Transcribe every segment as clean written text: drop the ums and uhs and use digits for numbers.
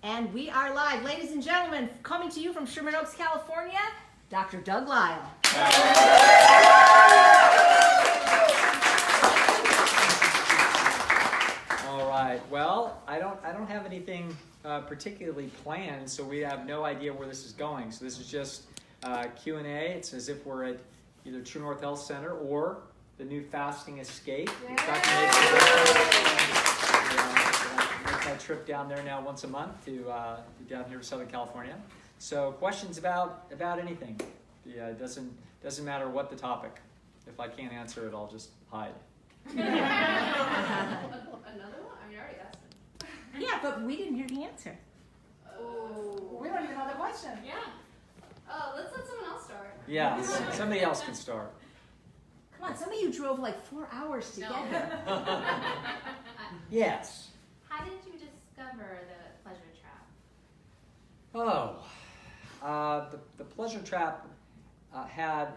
And we are live. Ladies and gentlemen, coming to you from Sherman Oaks, California, Dr. Doug Lisle. All right. Well, I don't have anything particularly planned, so we have no idea where this is going. So this is just Q&A. It's as if we're at either True North Health Center or the new Fasting Escape. Make my trip down there now once a month to down here to Southern California. So questions about anything. Yeah, it doesn't matter what the topic. If I can't answer it, I'll just hide. Another one? I mean, I already asked him. Yeah, but we didn't hear the answer. Oh. We don't even know the question. Yeah. Let's let someone else start. Yeah, somebody else can start. Come on, some of you drove like 4 hours to get here. Yes. How did you discover the pleasure trap? The pleasure trap had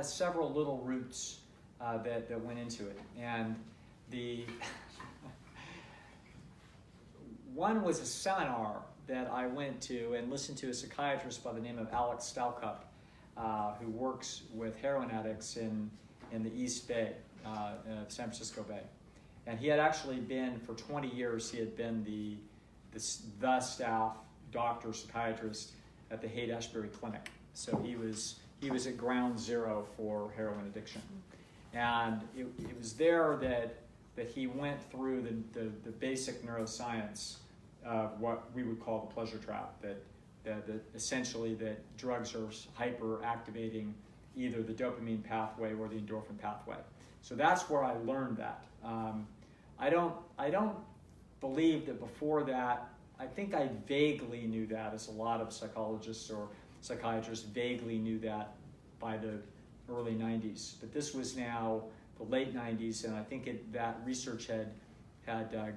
several little roots that went into it, and the one was a seminar that I went to and listened to a psychiatrist by the name of Alex Stalcup, who works with heroin addicts in the East Bay, San Francisco Bay. And he had actually been, for 20 years, he had been the staff doctor, psychiatrist at the Haight-Ashbury Clinic. So he was at ground zero for heroin addiction. And it was there that he went through the basic neuroscience of what we would call the pleasure trap, that essentially that drugs are hyper-activating either the dopamine pathway or the endorphin pathway. So that's where I learned that. I don't believe that before that. I think I vaguely knew that, as a lot of psychologists or psychiatrists vaguely knew that by the early 90s. But this was now the late 90s, and I think that research had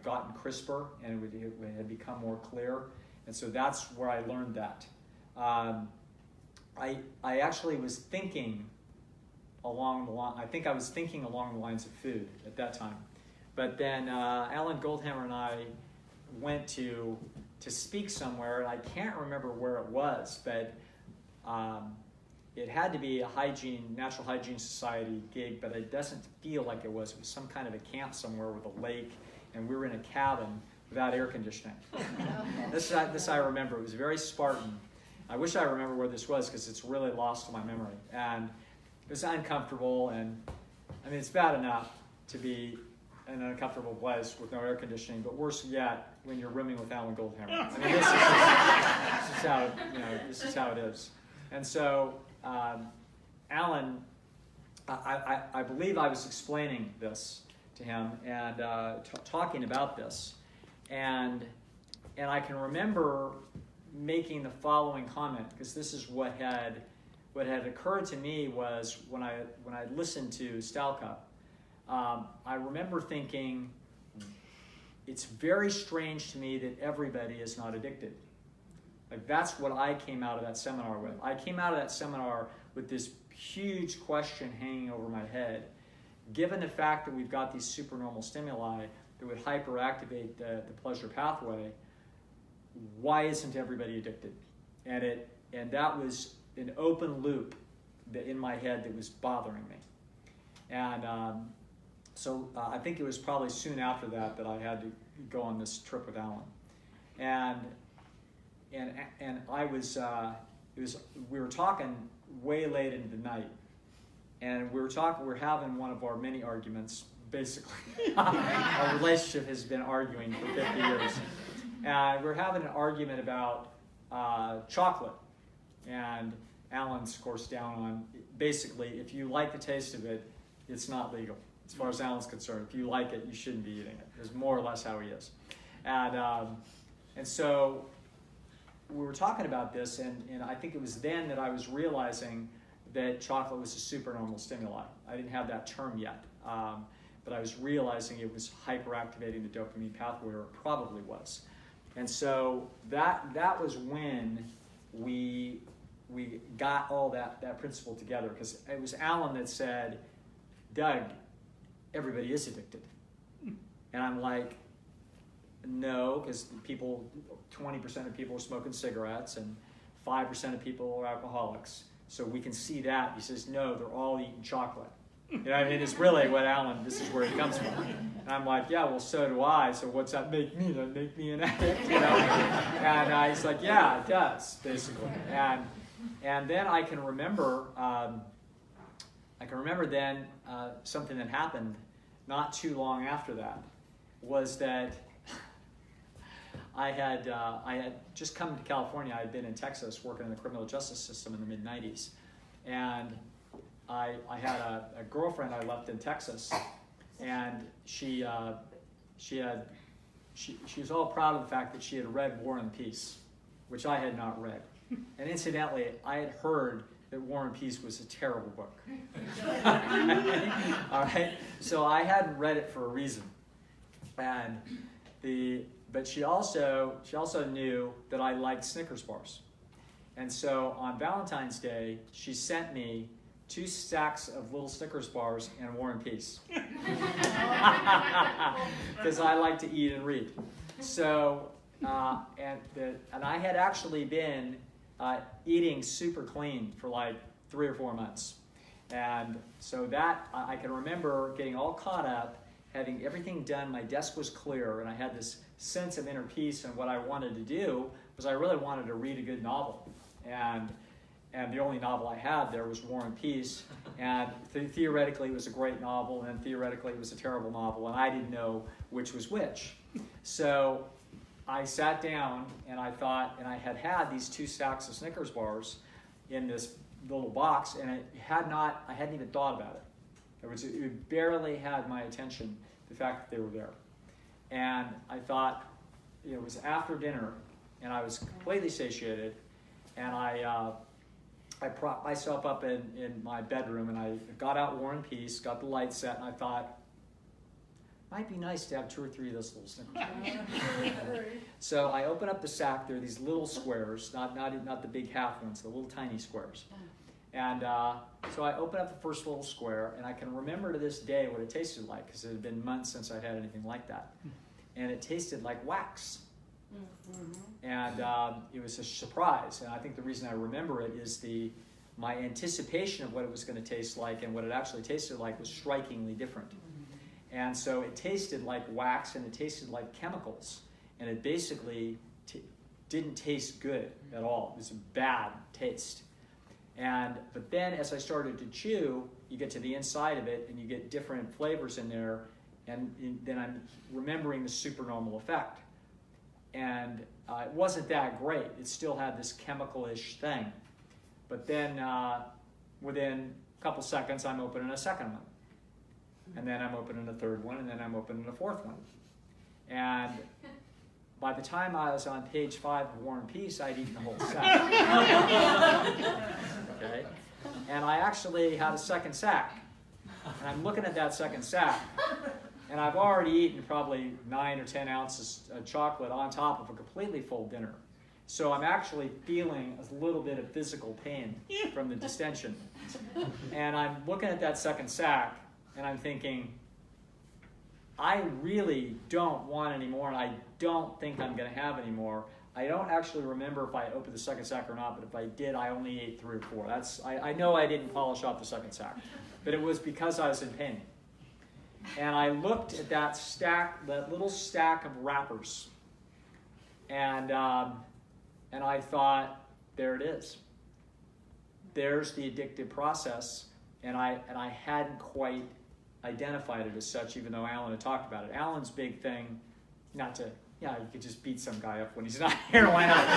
gotten crisper and it had become more clear. And so that's where I learned that. I actually was thinking along the line. I think I was thinking along the lines of food at that time. But then Alan Goldhammer and I went to speak somewhere, and I can't remember where it was, but it had to be a Natural Hygiene Society gig, but it doesn't feel like it was. It was some kind of a camp somewhere with a lake, and we were in a cabin without air conditioning. This I remember. It was very Spartan. I wish I remember where this was, because it's really lost to my memory. And it was uncomfortable, and I mean, it's bad enough to be in an uncomfortable place with no air conditioning, but worse yet, when you're rooming with Alan Goldhammer. I mean, this is how it is. And so, Alan, I believe I was explaining this to him and talking about this, and I can remember making the following comment, because this is what had occurred to me was when I listened to Stalcup. I remember thinking, it's very strange to me that everybody is not addicted. Like, that's what I came out of that seminar with. I came out of that seminar with this huge question hanging over my head. Given the fact that we've got these supernormal stimuli that would hyperactivate the pleasure pathway, why isn't everybody addicted? And that was an open loop in my head that was bothering me. And so I think it was probably soon after that I had to go on this trip with Alan, and I was we were talking way late into the night, and we were having one of our many arguments. Basically, our relationship has been arguing for 50 years, and we're having an argument about chocolate, and Alan's, of course, down on basically, if you like the taste of it, it's not legal. As far as Alan's concerned, if you like it, you shouldn't be eating it. Is more or less how he is. And so we were talking about this, and I think it was then that I was realizing that chocolate was a supernormal stimuli. I didn't have that term yet, but I was realizing it was hyperactivating the dopamine pathway, or it probably was. And so that was when we got all that principle together, because it was Alan that said, Doug, everybody is addicted. And I'm like, no, because 20% of people are smoking cigarettes and 5% of people are alcoholics. So we can see that. He says, no, they're all eating chocolate. You know, I mean, it's really what Alan, this is where it comes from. And I'm like, yeah, well, so do I. So what's that make me? That make me an addict, you know? And he's like, yeah, it does, basically. And then I can remember, then something that happened not too long after that was that I had just come to California. I had been in Texas working in the criminal justice system in the mid-90s. And I had a girlfriend I left in Texas, and she was all proud of the fact that she had read War and Peace, which I had not read. And incidentally, I had heard that War and Peace was a terrible book. All right, so I hadn't read it for a reason, but she also knew that I liked Snickers bars, and so on Valentine's Day she sent me 2 stacks of little Snickers bars and War and Peace, because I like to eat and read. So and I had actually been eating super clean for like 3 or 4 months. And so that, I can remember getting all caught up, having everything done, my desk was clear, and I had this sense of inner peace, and what I wanted to do was I really wanted to read a good novel. And the only novel I had there was War and Peace, and theoretically it was a great novel, and theoretically it was a terrible novel, and I didn't know which was which. So I sat down and I thought, and I had these 2 stacks of Snickers bars in this little box, and I hadn't even thought about it. It barely had my attention, the fact that they were there. And I thought, it was after dinner, and I was completely satiated, and I propped myself up in my bedroom, and I got out War and Peace, got the light set, and I thought, might be nice to have 2 or 3 of those little Snickers bars. So I open up the sack. There are these little squares, not the big half ones, the little tiny squares. And so I open up the first little square, and I can remember to this day what it tasted like, because it had been months since I'd had anything like that. And it tasted like wax. And it was a surprise. And I think the reason I remember it is my anticipation of what it was going to taste like and what it actually tasted like was strikingly different. And so it tasted like wax, and it tasted like chemicals, and it basically didn't taste good at all. It was a bad taste. But then as I started to chew, you get to the inside of it, and you get different flavors in there, and then I'm remembering the supernormal effect. And it wasn't that great. It still had this chemical-ish thing. But then within a couple seconds, I'm opening a second one. And then I'm opening a third one, and then I'm opening a fourth one. And by the time I was on page 5 of War and Peace, I'd eaten the whole sack. Okay? And I actually had a second sack. And I'm looking at that second sack, and I've already eaten probably 9 or 10 ounces of chocolate on top of a completely full dinner. So I'm actually feeling a little bit of physical pain from the distension. And I'm looking at that second sack, and I'm thinking, I really don't want any more, and I don't think I'm going to have any more. I don't actually remember if I opened the second sack or not, but if I did, I only ate 3 or 4. I know I didn't polish off the second sack, but it was because I was in pain. And I looked at that little stack of wrappers, and I thought, there it is. There's the addictive process, and I hadn't quite identified it as such, even though Alan had talked about it. Alan's big thing, you could just beat some guy up when he's not here, why not?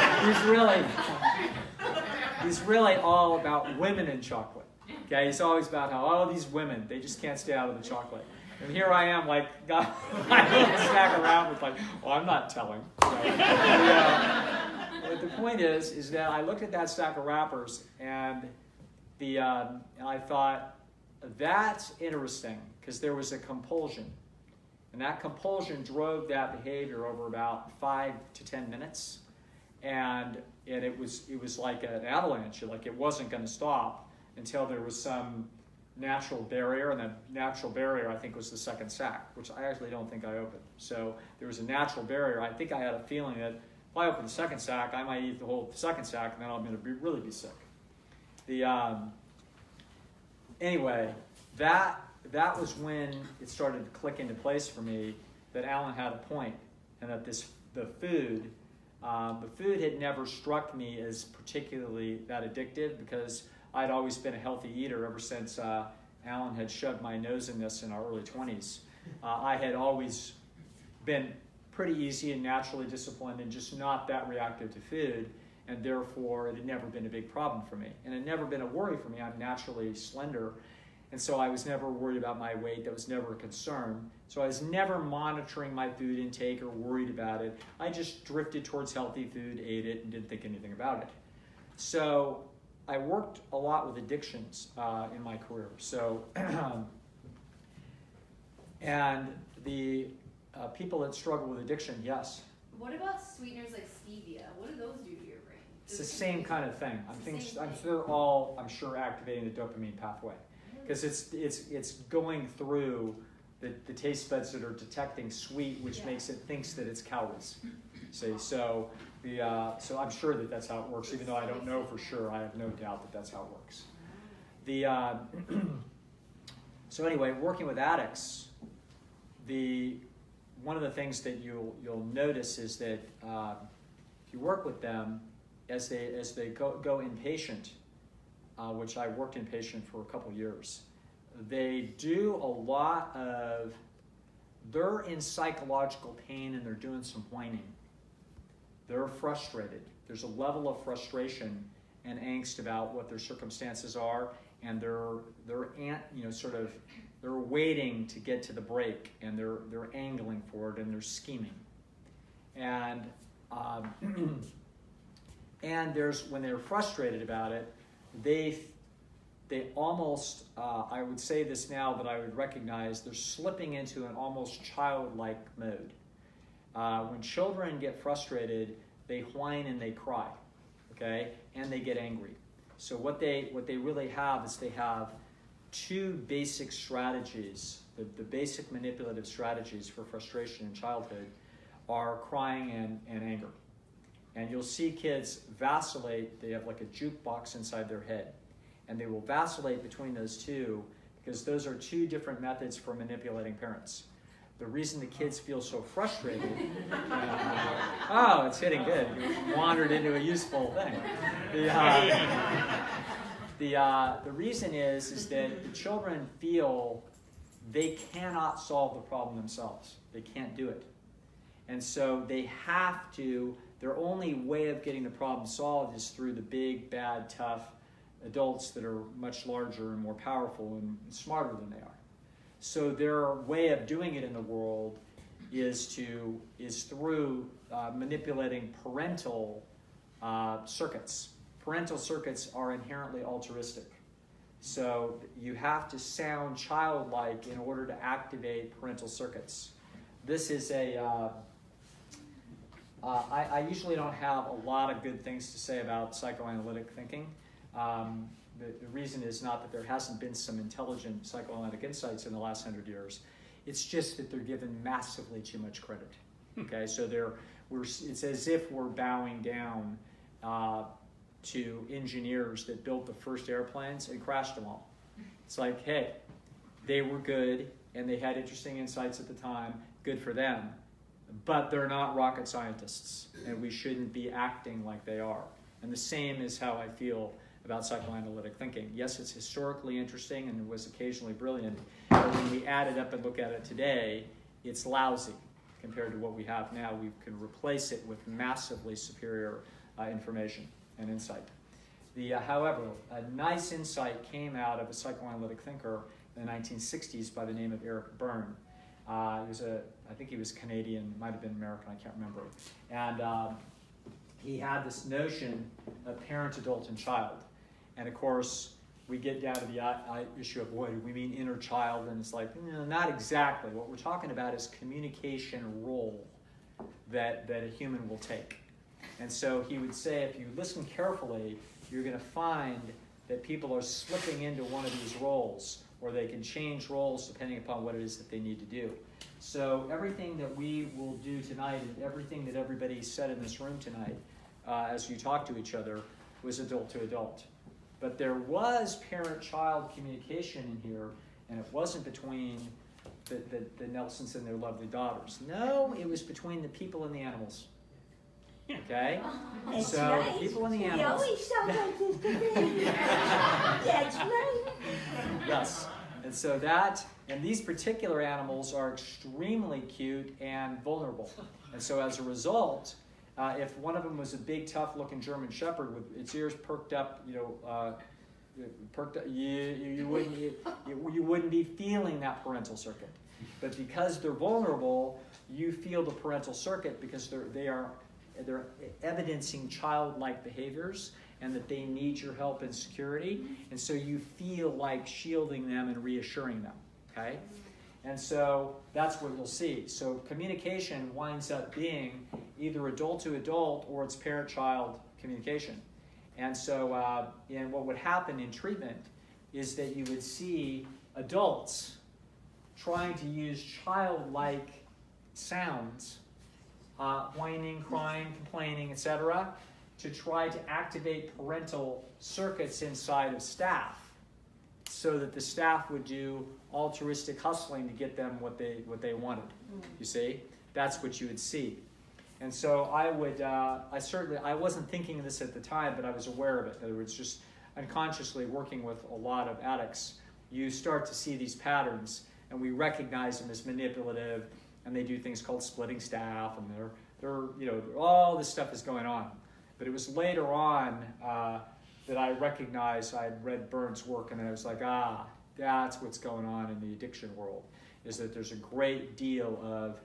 He's really all about women and chocolate. Okay, he's always about how, these women, they just can't stay out of the chocolate. And here I am, like, got my little stack around with I'm not telling. But the point is that I looked at that stack of wrappers, and I thought, that's interesting, because there was a compulsion. And that compulsion drove that behavior over about 5 to 10 minutes. And it was like an avalanche. Like, it wasn't going to stop until there was some natural barrier, and that natural barrier I think was the second sack, which I actually don't think I opened. So there was a natural barrier. I think I had a feeling that if I open the second sack, I might eat the whole second sack, and then I'm going to really be sick. Anyway, that was when it started to click into place for me that Alan had a point, and that the food had never struck me as particularly that addictive, because I'd always been a healthy eater ever since Alan had shoved my nose in this in our early 20s. I had always been pretty easy and naturally disciplined and just not that reactive to food, and therefore it had never been a big problem for me. And it had never been a worry for me. I'm naturally slender, and so I was never worried about my weight. That was never a concern. So I was never monitoring my food intake or worried about it. I just drifted towards healthy food, ate it, and didn't think anything about it. So I worked a lot with addictions in my career. So, and the people that struggle with addiction, yes. What about sweeteners like stevia? What do those do to your brain? It's the same kind of thing. They're all, I'm sure, activating the dopamine pathway, because it's going through the taste buds that are detecting sweet, which makes it thinks that it's calories. See, so so I'm sure that that's how it works, even though I don't know for sure. I have no doubt that that's how it works. So anyway, working with addicts, one of the things that you'll notice is that if you work with them as they go inpatient, which I worked inpatient for a couple years, they do a lot of, they're in psychological pain and they're doing some whining. They're frustrated. There's a level of frustration and angst about what their circumstances are, and they're waiting to get to the break, and they're angling for it, and they're scheming. And and when they're frustrated about it, they almost, I would say this now, but I would recognize they're slipping into an almost childlike mode. When children get frustrated, they whine and they cry, okay, and they get angry. So what they really have is they have two basic strategies. The basic manipulative strategies for frustration in childhood are crying and anger. And you'll see kids vacillate. They have like a jukebox inside their head, and they will vacillate between those two, because those are two different methods for manipulating parents. The reason the kids feel so frustrated, oh, it's hitting good. You wandered into a useful thing. The reason is that the children feel they cannot solve the problem themselves. They can't do it. And so they have to, their only way of getting the problem solved is through the big, bad, tough adults that are much larger and more powerful and smarter than they are. So their way of doing it in the world is through manipulating parental circuits. Parental circuits are inherently altruistic. So you have to sound childlike in order to activate parental circuits. This is I usually don't have a lot of good things to say about psychoanalytic thinking. The reason is not that there hasn't been some intelligent psychoanalytic insights in the last 100 years. It's just that they're given massively too much credit. Okay, so it's as if we're bowing down to engineers that built the first airplanes and crashed them all. It's like, hey, they were good and they had interesting insights at the time, good for them, but they're not rocket scientists, and we shouldn't be acting like they are. And the same is how I feel about psychoanalytic thinking. Yes, it's historically interesting and it was occasionally brilliant, but when we add it up and look at it today, it's lousy compared to what we have now. We can replace it with massively superior information and insight. However, a nice insight came out of a psychoanalytic thinker in the 1960s by the name of Eric Berne. I think he was Canadian, might have been American, I can't remember. And he had this notion of parent, adult, and child. And of course, we get down to the issue of what do we mean inner child, and it's like, not exactly. What we're talking about is communication role that a human will take. And so he would say, if you listen carefully, you're going to find that people are slipping into one of these roles. or they can change roles depending upon what it is that they need to do. So everything that we will do tonight and everything that everybody said in this room tonight as you talk to each other was adult to adult. But there was parent-child communication in here, and it wasn't between the Nelsons and their lovely daughters. No, it was between the people and the animals. Okay? That's so right. the people and the We animals. always sound like this today. That's right. Yes. And so and these particular animals are extremely cute and vulnerable. And so as a result, if one of them was a big, tough-looking German Shepherd with its ears perked up, you wouldn't be feeling that parental circuit. But because they're vulnerable, you feel the parental circuit because they're evidencing childlike behaviors and that they need your help and security. And so you feel like shielding them and reassuring them, okay? And so that's what you'll see. So communication winds up being either adult to adult or it's parent-child communication. And so and what would happen in treatment is that you would see adults trying to use childlike sounds, whining, crying, complaining, etc., to try to activate parental circuits inside of staff so that the staff would do altruistic hustling to get them what they wanted. You see? That's what you would see. And so I wasn't thinking of this at the time, but I was aware of it. In other words, just unconsciously working with a lot of addicts, you start to see these patterns, and we recognize them as manipulative, and they do things called splitting staff, and they're all this stuff is going on. But it was later on that I recognized I had read Burns' work, and I was like, that's what's going on in the addiction world, is that there's a great deal of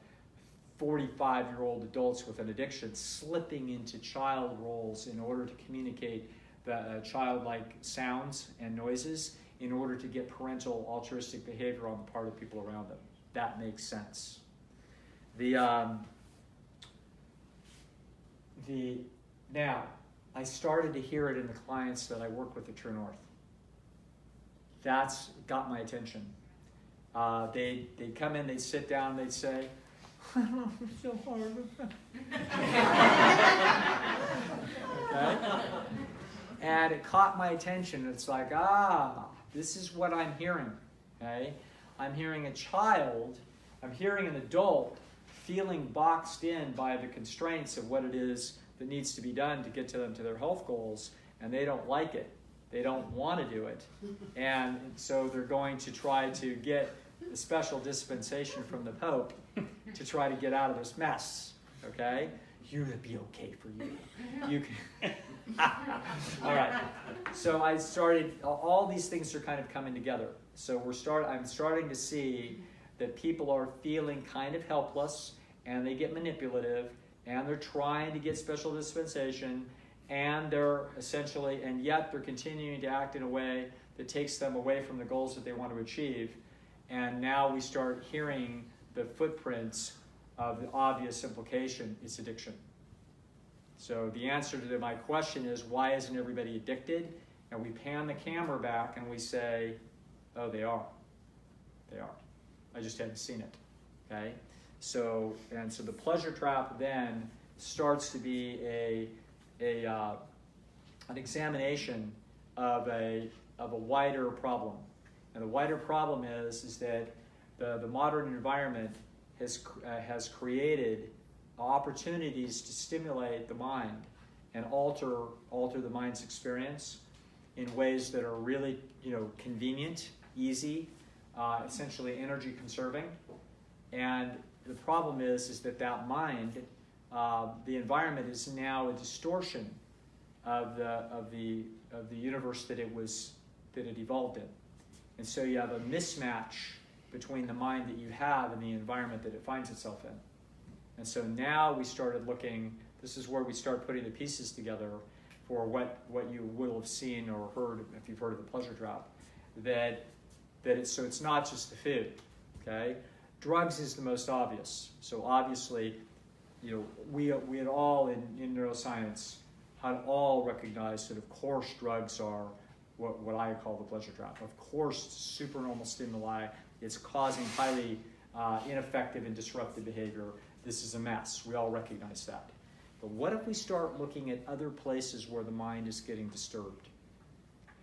45-year-old adults with an addiction slipping into child roles in order to communicate the childlike sounds and noises in order to get parental altruistic behavior on the part of people around them. That makes sense. Now, I started to hear it in the clients that I work with at True North. That's got my attention. They'd come in, they'd sit down, they'd say, "Oh, it's so hard." Okay? And it caught my attention. It's like, this is what I'm hearing. Okay? I'm hearing a child, I'm hearing an adult feeling boxed in by the constraints of what it is that needs to be done to get to them to their health goals, and they don't like it. They don't want to do it. And so they're going to try to get a special dispensation from the Pope to try to get out of this mess. Okay? It'll be okay for you. You can. All right. So I started, all these things are kind of coming together. So I'm starting to see that people are feeling kind of helpless, and they get manipulative, and they're trying to get special dispensation, and they're essentially, and yet they're continuing to act in a way that takes them away from the goals that they want to achieve. And now we start hearing the footprints of the obvious implication is addiction. So the answer to my question is, why isn't everybody addicted? And we pan the camera back and we say, oh, they are. They are. I just hadn't seen it. Okay? So the pleasure trap then starts to be an examination of a wider problem. And the wider problem is that the modern environment has created opportunities to stimulate the mind and alter the mind's experience in ways that are really convenient, easy, essentially energy conserving. And the problem is that mind, the environment is now a distortion of the universe that it evolved in. And so you have a mismatch between the mind that you have and the environment that it finds itself in. And so now we started looking, this is where we start putting the pieces together for what you will have seen or heard, if you've heard of the pleasure trap, it's not just the food, okay? Drugs is the most obvious. So obviously, we had all in neuroscience had all recognized that of course drugs are what I call the pleasure trap. Of course, supernormal stimuli, it's causing highly ineffective and disruptive behavior. This is a mess. We all recognize that. But what if we start looking at other places where the mind is getting disturbed?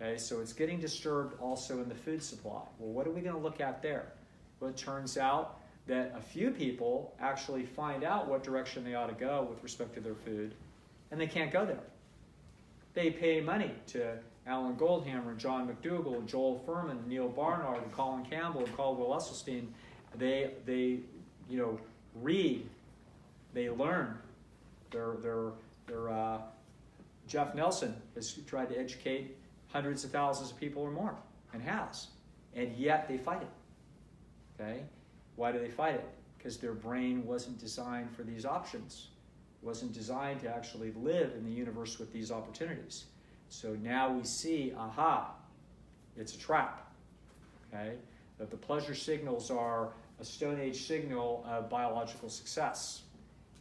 Okay, so it's getting disturbed also in the food supply. Well, what are we going to look at there? Well, it turns out that a few people actually find out what direction they ought to go with respect to their food, and they can't go there. They pay money to Alan Goldhammer, John McDougall, Joel Furman, Neil Barnard, and Colin Campbell, and Caldwell Esselstyn. They read, they learn. Jeff Nelson has tried to educate hundreds of thousands of people or more, and has, and yet they fight it. Okay, why do they fight it? Because their brain wasn't designed for these options. It wasn't designed to actually live in the universe with these opportunities. So now we see, aha, it's a trap. Okay, that the pleasure signals are a Stone Age signal of biological success.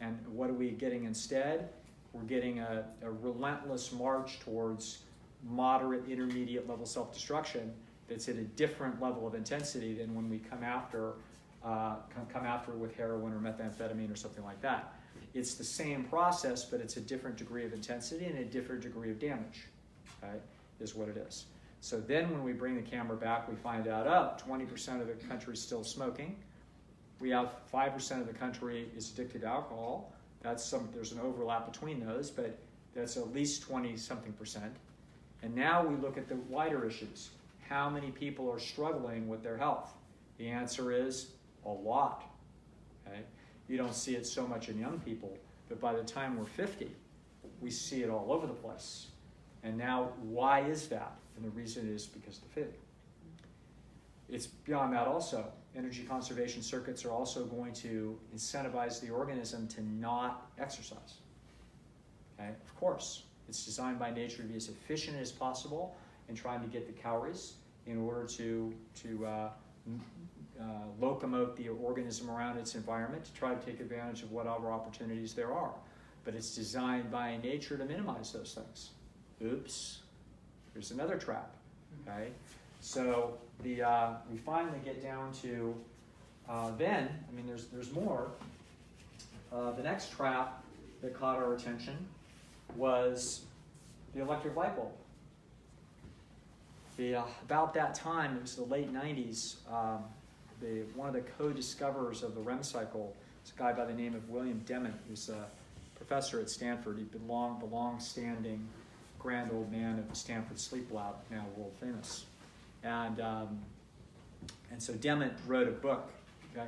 And what are we getting instead? We're getting a relentless march towards moderate, intermediate level self-destruction that's at a different level of intensity than when we come after with heroin or methamphetamine or something like that. It's the same process, but it's a different degree of intensity and a different degree of damage, okay, is what it is. So then when we bring the camera back, we find out, 20% of the country is still smoking. We have 5% of the country is addicted to alcohol. There's an overlap between those, but that's at least 20-something%. And now we look at the wider issues. How many people are struggling with their health? The answer is a lot. Okay? You don't see it so much in young people, but by the time we're 50, we see it all over the place. And now, why is that? And the reason is because of the food. It's beyond that also. Energy conservation circuits are also going to incentivize the organism to not exercise. Okay? Of course, it's designed by nature to be as efficient as possible in trying to get the calories in order to locomote the organism around its environment to try to take advantage of whatever opportunities there are. But it's designed by nature to minimize those things. Oops, there's another trap. Okay, so we finally get down to there's more. The next trap that caught our attention was the electric light bulb. About that time, it was the late 90s, one of the co-discoverers of the REM cycle was a guy by the name of William Dement, who's a professor at Stanford. He'd been the long-standing grand old man of the Stanford Sleep Lab, now world famous. And so Dement wrote a book,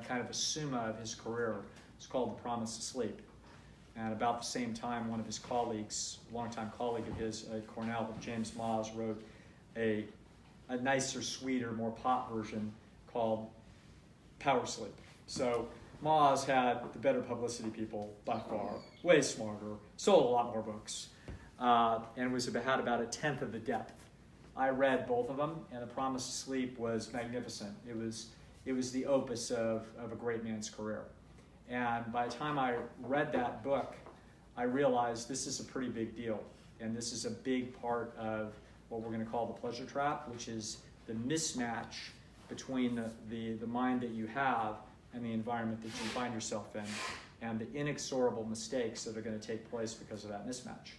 kind of a summa of his career. It's called The Promise of Sleep. And about the same time, one of his colleagues, a longtime colleague of his at Cornell, James Moss, wrote a nicer, sweeter, more pop version called Power Sleep. So Moss had the better publicity people by far, way smarter, sold a lot more books, and had about 1/10 of the depth. I read both of them, and The Promise of Sleep was magnificent. It was the opus of a great man's career. And by the time I read that book, I realized this is a pretty big deal. And this is a big part of what we're going to call the pleasure trap, which is the mismatch between the mind that you have and the environment that you find yourself in, and the inexorable mistakes that are going to take place because of that mismatch.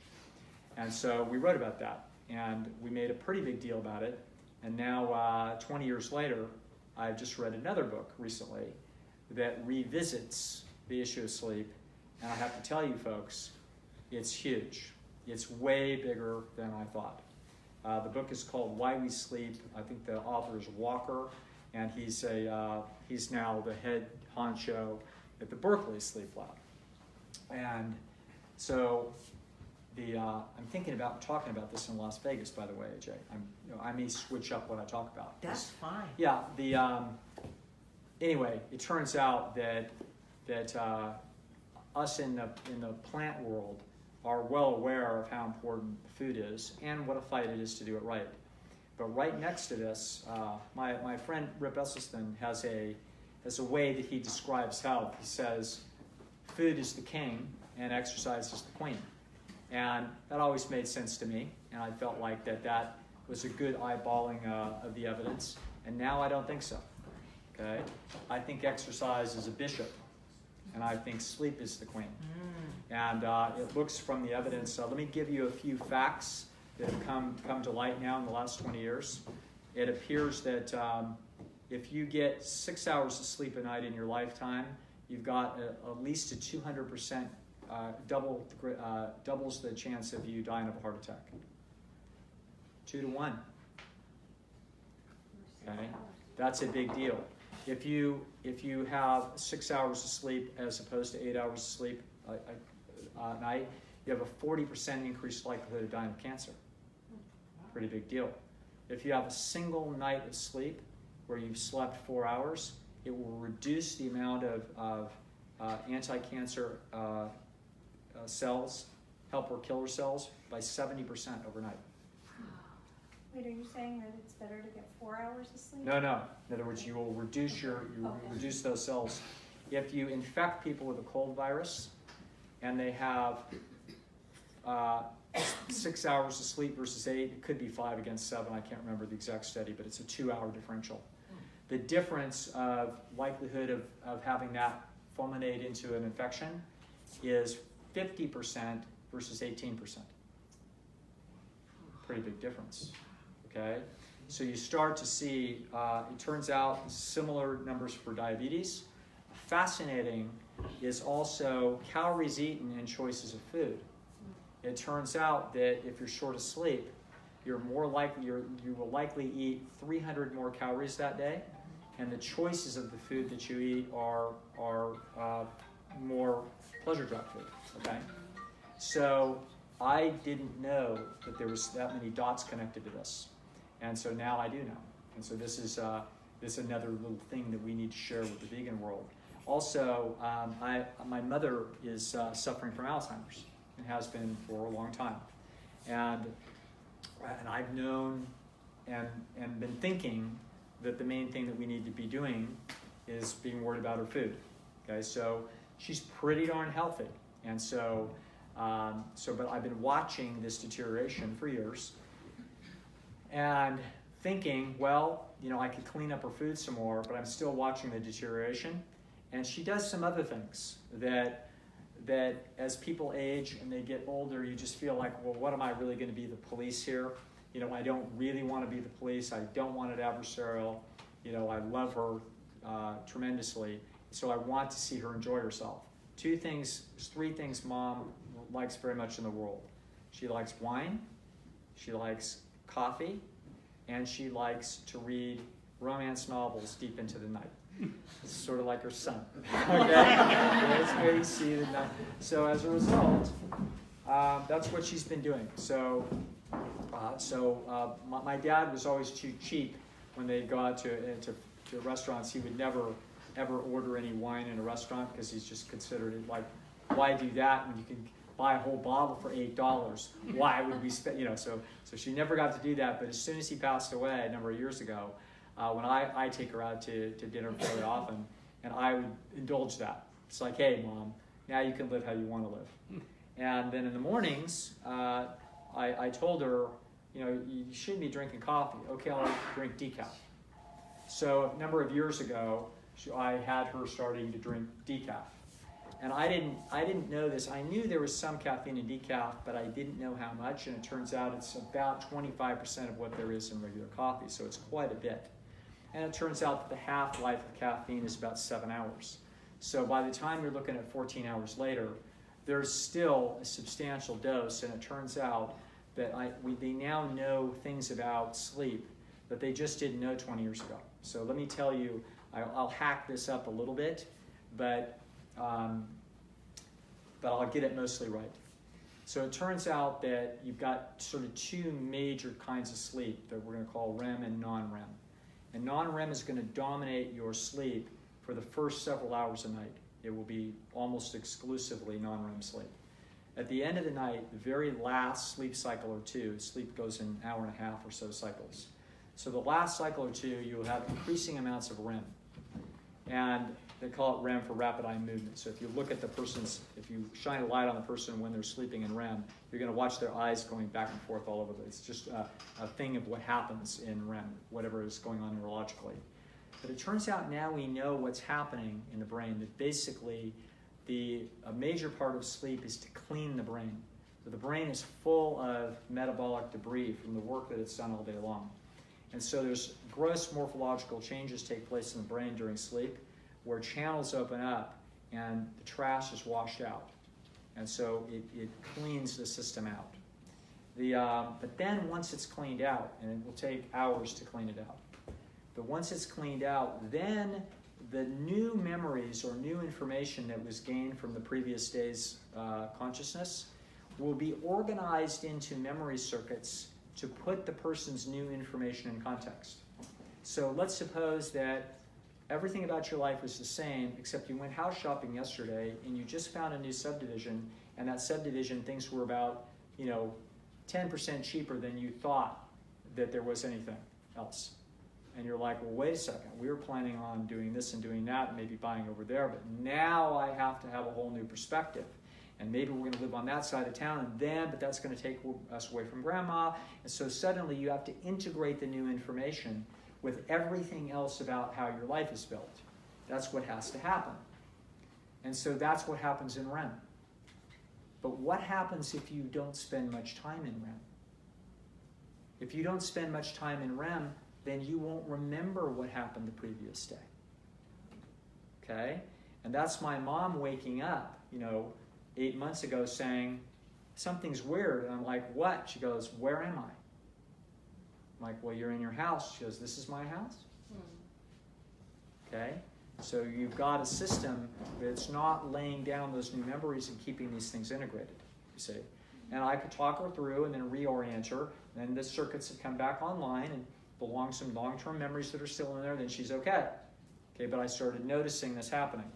And so we wrote about that, and we made a pretty big deal about it. And now, 20 years later, I've just read another book recently that revisits the issue of sleep. And I have to tell you folks, it's huge. It's way bigger than I thought. The book is called Why We Sleep. I think the author is Walker, and he's now the head honcho at the Berkeley Sleep Lab. And so I'm thinking about talking about this in Las Vegas, by the way, AJ. I may switch up what I talk about. That's fine. Yeah. Anyway, it turns out that us in the plant world are well aware of how important food is and what a fight it is to do it right. But right next to this, my friend Rip Esselstyn has a way that he describes health. He says, food is the king and exercise is the queen. And that always made sense to me, and I felt like that was a good eyeballing of the evidence, and now I don't think so. Okay, I think exercise is a bishop, and I think sleep is the queen. And it looks from the evidence. Let me give you a few facts that have come to light now in the last 20 years. It appears that if you get 6 hours of sleep a night in your lifetime, you've got at least a 200% doubles the chance of you dying of a heart attack. 2 to 1. Okay, that's a big deal. If you have 6 hours of sleep as opposed to 8 hours of sleep a night, you have a 40% increased likelihood of dying of cancer. Pretty big deal. If you have a single night of sleep where you've slept 4 hours, it will reduce the amount of anti-cancer cells, helper killer cells, by 70% overnight. Wait, are you saying that it's better to get 4 hours of sleep? No. In other words, you will reduce reduce those cells. If you infect people with a cold virus and they have 6 hours of sleep versus 8, it could be 5 against 7. I can't remember the exact study, but it's a 2-hour differential. The difference of likelihood of having that fulminate into an infection is 50% versus 18%. Pretty big difference. Okay, so you start to see, it turns out, similar numbers for diabetes. Fascinating is also calories eaten and choices of food. It turns out that if you're short of sleep, you're more likely, you will likely eat 300 more calories that day, and the choices of the food that you eat are more pleasure drug food. Okay, so I didn't know that there was that many dots connected to this. And so now I do know. And so this is another little thing that we need to share with the vegan world. Also, my mother is suffering from Alzheimer's and has been for a long time. And I've known and been thinking that the main thing that we need to be doing is being worried about her food. Okay, so she's pretty darn healthy. And so, but I've been watching this deterioration for years. And thinking, well, I could clean up her food some more, but I'm still watching the deterioration. And she does some other things that as people age and they get older, you just feel like, well, what am I really going to be, the police here? I don't really want to be the police. I don't want it adversarial. I love her tremendously. So I want to see her enjoy herself. 3 things Mom likes very much in the world. She likes wine. She likes coffee, and she likes to read romance novels deep into the night. It's sort of like her son. Okay, that's where you see the night. So as a result, that's what she's been doing. So my dad was always too cheap when they'd go out to restaurants. He would never ever order any wine in a restaurant because he's just considered it like, why do that when you can buy a whole bottle for $8? Why would we spend, so she never got to do that. But as soon as he passed away a number of years ago, when I take her out to dinner fairly often, and I would indulge that. It's like, hey, Mom, now you can live how you want to live. And then in the mornings, I told her, you shouldn't be drinking coffee. Okay, I'll drink decaf. So a number of years ago, I had her starting to drink decaf. And I didn't know this. I knew there was some caffeine in decaf, but I didn't know how much. And it turns out it's about 25% of what there is in regular coffee, so it's quite a bit. And it turns out that the half-life of caffeine is about 7 hours. So by the time you're looking at 14 hours later, there's still a substantial dose. And it turns out that they now know things about sleep that they just didn't know 20 years ago. So let me tell you, I'll hack this up a little bit, but I'll get it mostly right. So it turns out that you've got sort of 2 major kinds of sleep that we're going to call REM and non-REM. And non-REM is going to dominate your sleep for the first several hours a night. It will be almost exclusively non-REM sleep. At the end of the night, the very last sleep cycle or 2, sleep goes in an hour and a half or so cycles. So the last cycle or 2, you'll have increasing amounts of REM. And They call it REM for rapid eye movement. So if you look at the person's, if you shine a light on the person when they're sleeping in REM, you're going to watch their eyes going back and forth all over. It's just a thing of what happens in REM, whatever is going on neurologically. But it turns out now we know what's happening in the brain, that basically a major part of sleep is to clean the brain. So the brain is full of metabolic debris from the work that it's done all day long. And so there's gross morphological changes take place in the brain during sleep, where channels open up and the trash is washed out. And so it cleans the system out. But then once it's cleaned out, and it will take hours to clean it out, but once it's cleaned out, then the new memories or new information that was gained from the previous day's consciousness will be organized into memory circuits to put the person's new information in context. So let's suppose that everything about your life was the same, except you went house shopping yesterday and you just found a new subdivision, and that subdivision things were about 10% cheaper than you thought that there was anything else. And you're like, well, wait a second, we were planning on doing this and doing that and maybe buying over there, but now I have to have a whole new perspective. And maybe we're going to live on that side of town, but that's going to take us away from grandma. And so suddenly you have to integrate the new information with everything else about how your life is built. That's what has to happen. And so that's what happens in REM. But what happens if you don't spend much time in REM? If you don't spend much time in REM, then you won't remember what happened the previous day. Okay? And that's my mom waking up, 8 months ago saying, something's weird. And I'm like, what? She goes, where am I? I'm like, well, you're in your house. She goes, this is my house? Okay? So you've got a system that's not laying down those new memories and keeping these things integrated, you see. And I could talk her through and then reorient her, and then the circuits have come back online and belong some long-term memories that are still in there, then she's okay. Okay, but I started noticing this happening.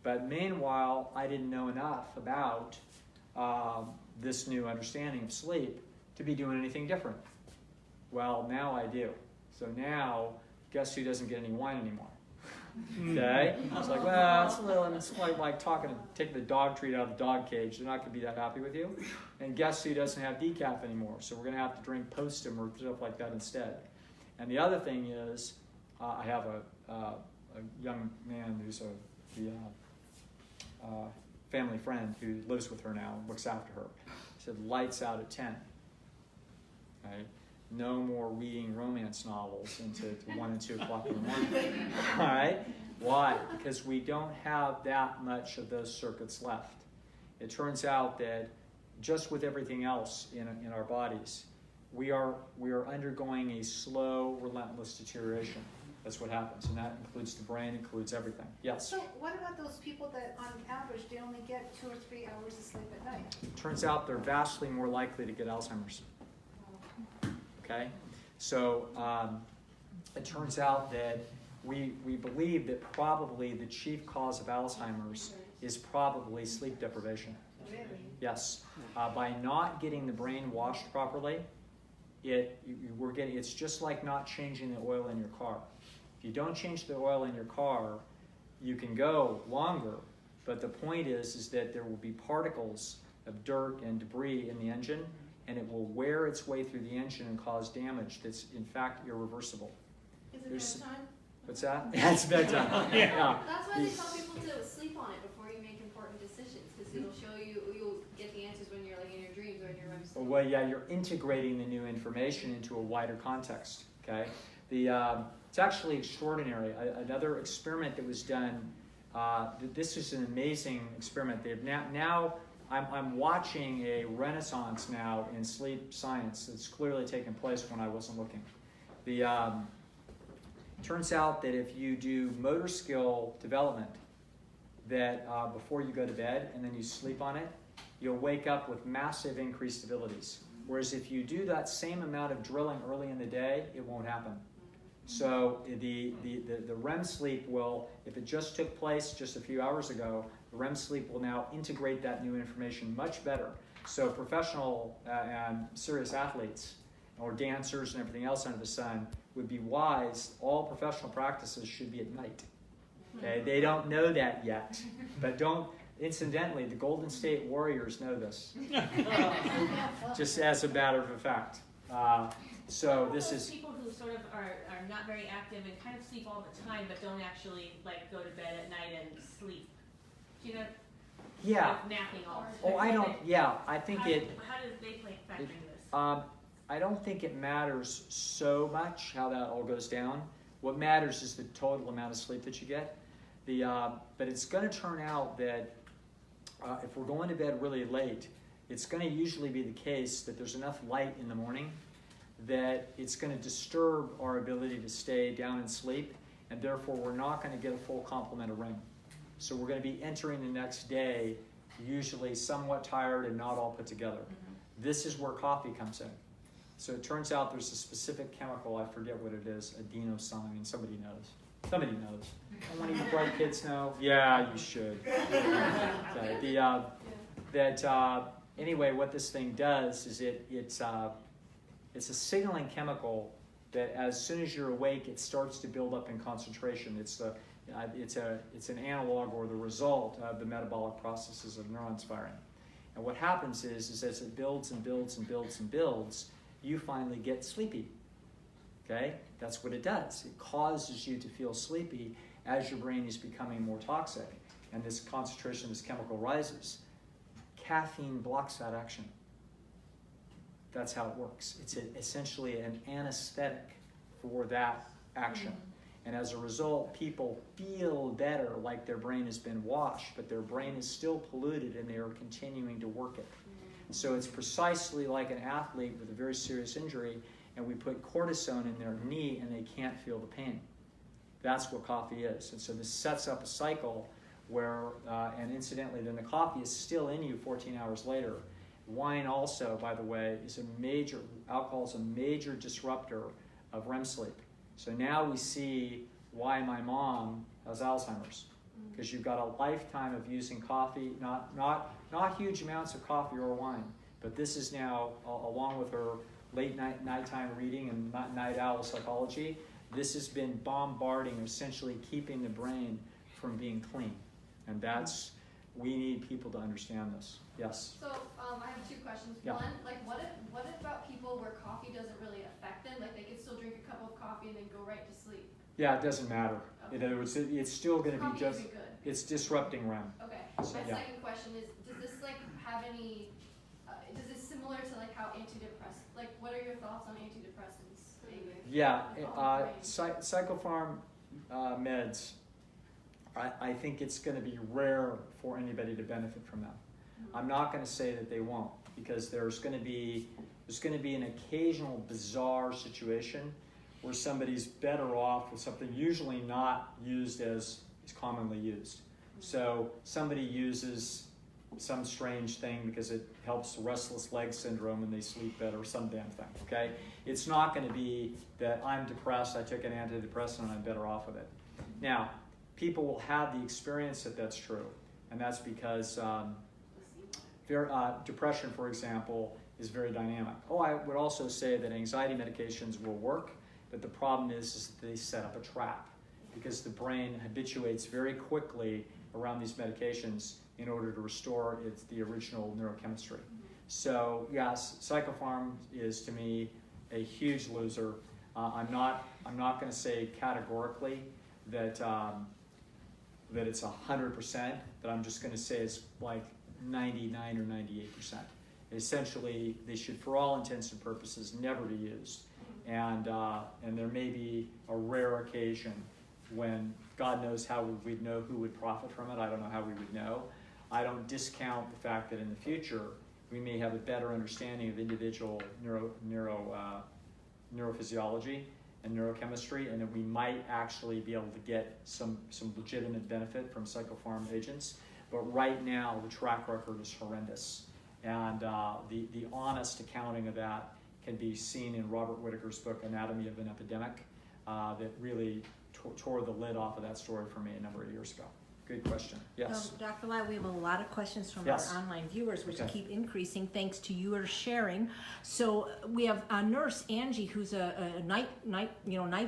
But meanwhile, I didn't know enough about this new understanding of sleep to be doing anything different. Well, now I do. So now, guess who doesn't get any wine anymore? Okay? It's like, well, it's like taking the dog treat out of the dog cage. They're not going to be that happy with you. And guess who doesn't have decaf anymore? So we're going to have to drink Postum or stuff like that instead. And the other thing is, I have a young man who's the family friend who lives with her now and looks after her. He said, lights out at 10. Okay? No more reading romance novels into 1 and 2 o'clock in the morning. All right? Why? Because we don't have that much of those circuits left. It turns out that just with everything else in our bodies, we are undergoing a slow, relentless deterioration. That's what happens, and that includes the brain, includes everything. Yes? So what about those people that on average they only get 2 or 3 hours of sleep at night? Turns out they're vastly more likely to get Alzheimer's. Okay? So it turns out that we believe that probably the chief cause of Alzheimer's is probably sleep deprivation. Really? Yes. By not getting the brain washed properly, it's just like not changing the oil in your car. If you don't change the oil in your car, you can go longer, but the point is that there will be particles of dirt and debris in the engine, and it will wear its way through the engine and cause damage that's in fact irreversible. Is it bedtime? What's that? Yeah, it's bedtime. Yeah. That's why they tell people to sleep on it before you make important decisions, because it'll show you'll get the answers when you're like in your dreams or in your REM sleep. Well, yeah, you're integrating the new information into a wider context. Okay, it's actually extraordinary. Another experiment that was done. This is an amazing experiment. They've now I'm watching a renaissance now in sleep science that's clearly taken place when I wasn't looking. Turns out that if you do motor skill development, that before you go to bed and then you sleep on it, you'll wake up with massive increased abilities. Whereas if you do that same amount of drilling early in the day, it won't happen. So the REM sleep will, if it just took place just a few hours ago, the REM sleep will now integrate that new information much better. So professional and serious athletes or dancers and everything else under the sun would be wise. All professional practices should be at night. Okay, they don't know that yet, but don't. Incidentally, the Golden State Warriors know this, just as a matter of fact. So this is people who sort of are not very active and kind of sleep all the time, but don't actually like go to bed at night and sleep. Do you know? yeah. Like napping all the Oh, time. I don't. Yeah, I think How it. How do they play factor in this? I don't think it matters so much how that all goes down. What matters is the total amount of sleep that you get. But it's going to turn out that if we're going to bed really late, it's going to usually be the case that there's enough light in the morning that it's going to disturb our ability to stay down and sleep, and therefore we're not going to get a full complement of REM. So we're going to be entering the next day usually somewhat tired and not all put together. This is where coffee comes in. So it turns out there's a specific chemical, I forget what it is, adenosine, somebody knows. Somebody knows. And one of you bright kids know? Yeah, you should. Okay. Anyway, what this thing does is it's a signaling chemical that as soon as you're awake, it starts to build up in concentration. It's an analog or the result of the metabolic processes of neurons firing. And what happens is as it builds and builds and builds and builds, you finally get sleepy. Okay? That's what it does. It causes you to feel sleepy as your brain is becoming more toxic and this concentration of this chemical rises. Caffeine blocks that action. That's how it works. It's essentially an anesthetic for that action. And as a result, people feel better, like their brain has been washed, but their brain is still polluted and they are continuing to work it. So it's precisely like an athlete with a very serious injury, and we put cortisone in their knee and they can't feel the pain. That's what coffee is. And so this sets up a cycle where, and incidentally, then the coffee is still in you 14 hours later. Wine also, by the way, alcohol is a major disruptor of REM sleep. So now we see why my mom has Alzheimer's, because you've got a lifetime of using coffee, not huge amounts of coffee or wine, but this is now, along with her nighttime reading and night owl psychology, this has been bombarding, essentially keeping the brain from being clean. And we need people to understand this. Yes? So I have two questions. Yeah. One, what about people where coffee doesn't really affect them? Like they could still drink a cup of coffee and then go right to sleep. Yeah, it doesn't matter. Okay. In other words, it's still going to be Coffee just, isn't good. it's disrupting REM. Okay. So, My yeah. second question is, does this have any, is this similar to how antidepressants, what are your thoughts on antidepressants? Maybe? Yeah, psychopharm meds, I think it's going to be rare for anybody to benefit from them. I'm not going to say that they won't, because there's going to be an occasional bizarre situation where somebody's better off with something usually not used as is commonly used. So somebody uses some strange thing because it helps restless leg syndrome and they sleep better, some damn thing, okay? It's not going to be that I'm depressed, I took an antidepressant and I'm better off with it. Now, people will have the experience that that's true, and that's because depression, for example, is very dynamic. I would also say that anxiety medications will work, but the problem is that they set up a trap because the brain habituates very quickly around these medications in order to restore the original neurochemistry. So yes, psychopharm is to me a huge loser. I'm not going to say categorically that it's 100%, but I'm just going to say it's like 99 or 98%. Essentially, they should, for all intents and purposes, never be used. And there may be a rare occasion when God knows how we'd know who would profit from it. I don't know how we would know. I don't discount the fact that in the future we may have a better understanding of individual neurophysiology and neurochemistry, and that we might actually be able to get some legitimate benefit from psychopharm agents. But right now, the track record is horrendous. And the honest accounting of that can be seen in Robert Whitaker's book, Anatomy of an Epidemic, that really tore the lid off of that story for me a number of years ago. Good question. Yes. Dr. Lisle, we have a lot of questions from Yes. our online viewers, which Okay. keep increasing thanks to your sharing. So we have a nurse, Angie, who's a night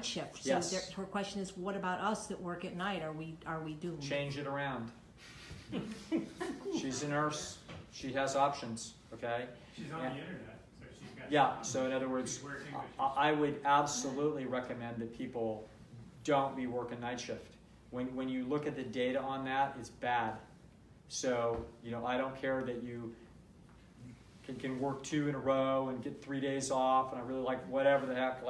shift. So Yes. her question is, what about us that work at night? Are we doomed? Change it around. She's a nurse. She has options. Okay. She's on Yeah. the internet, so she's got. Yeah. So in other words, She's working, but she's. I would absolutely recommend that people don't be working night shift. When you look at the data on that, it's bad. So, I don't care that you can work 2 in a row and get 3 days off, and I really like whatever the heck,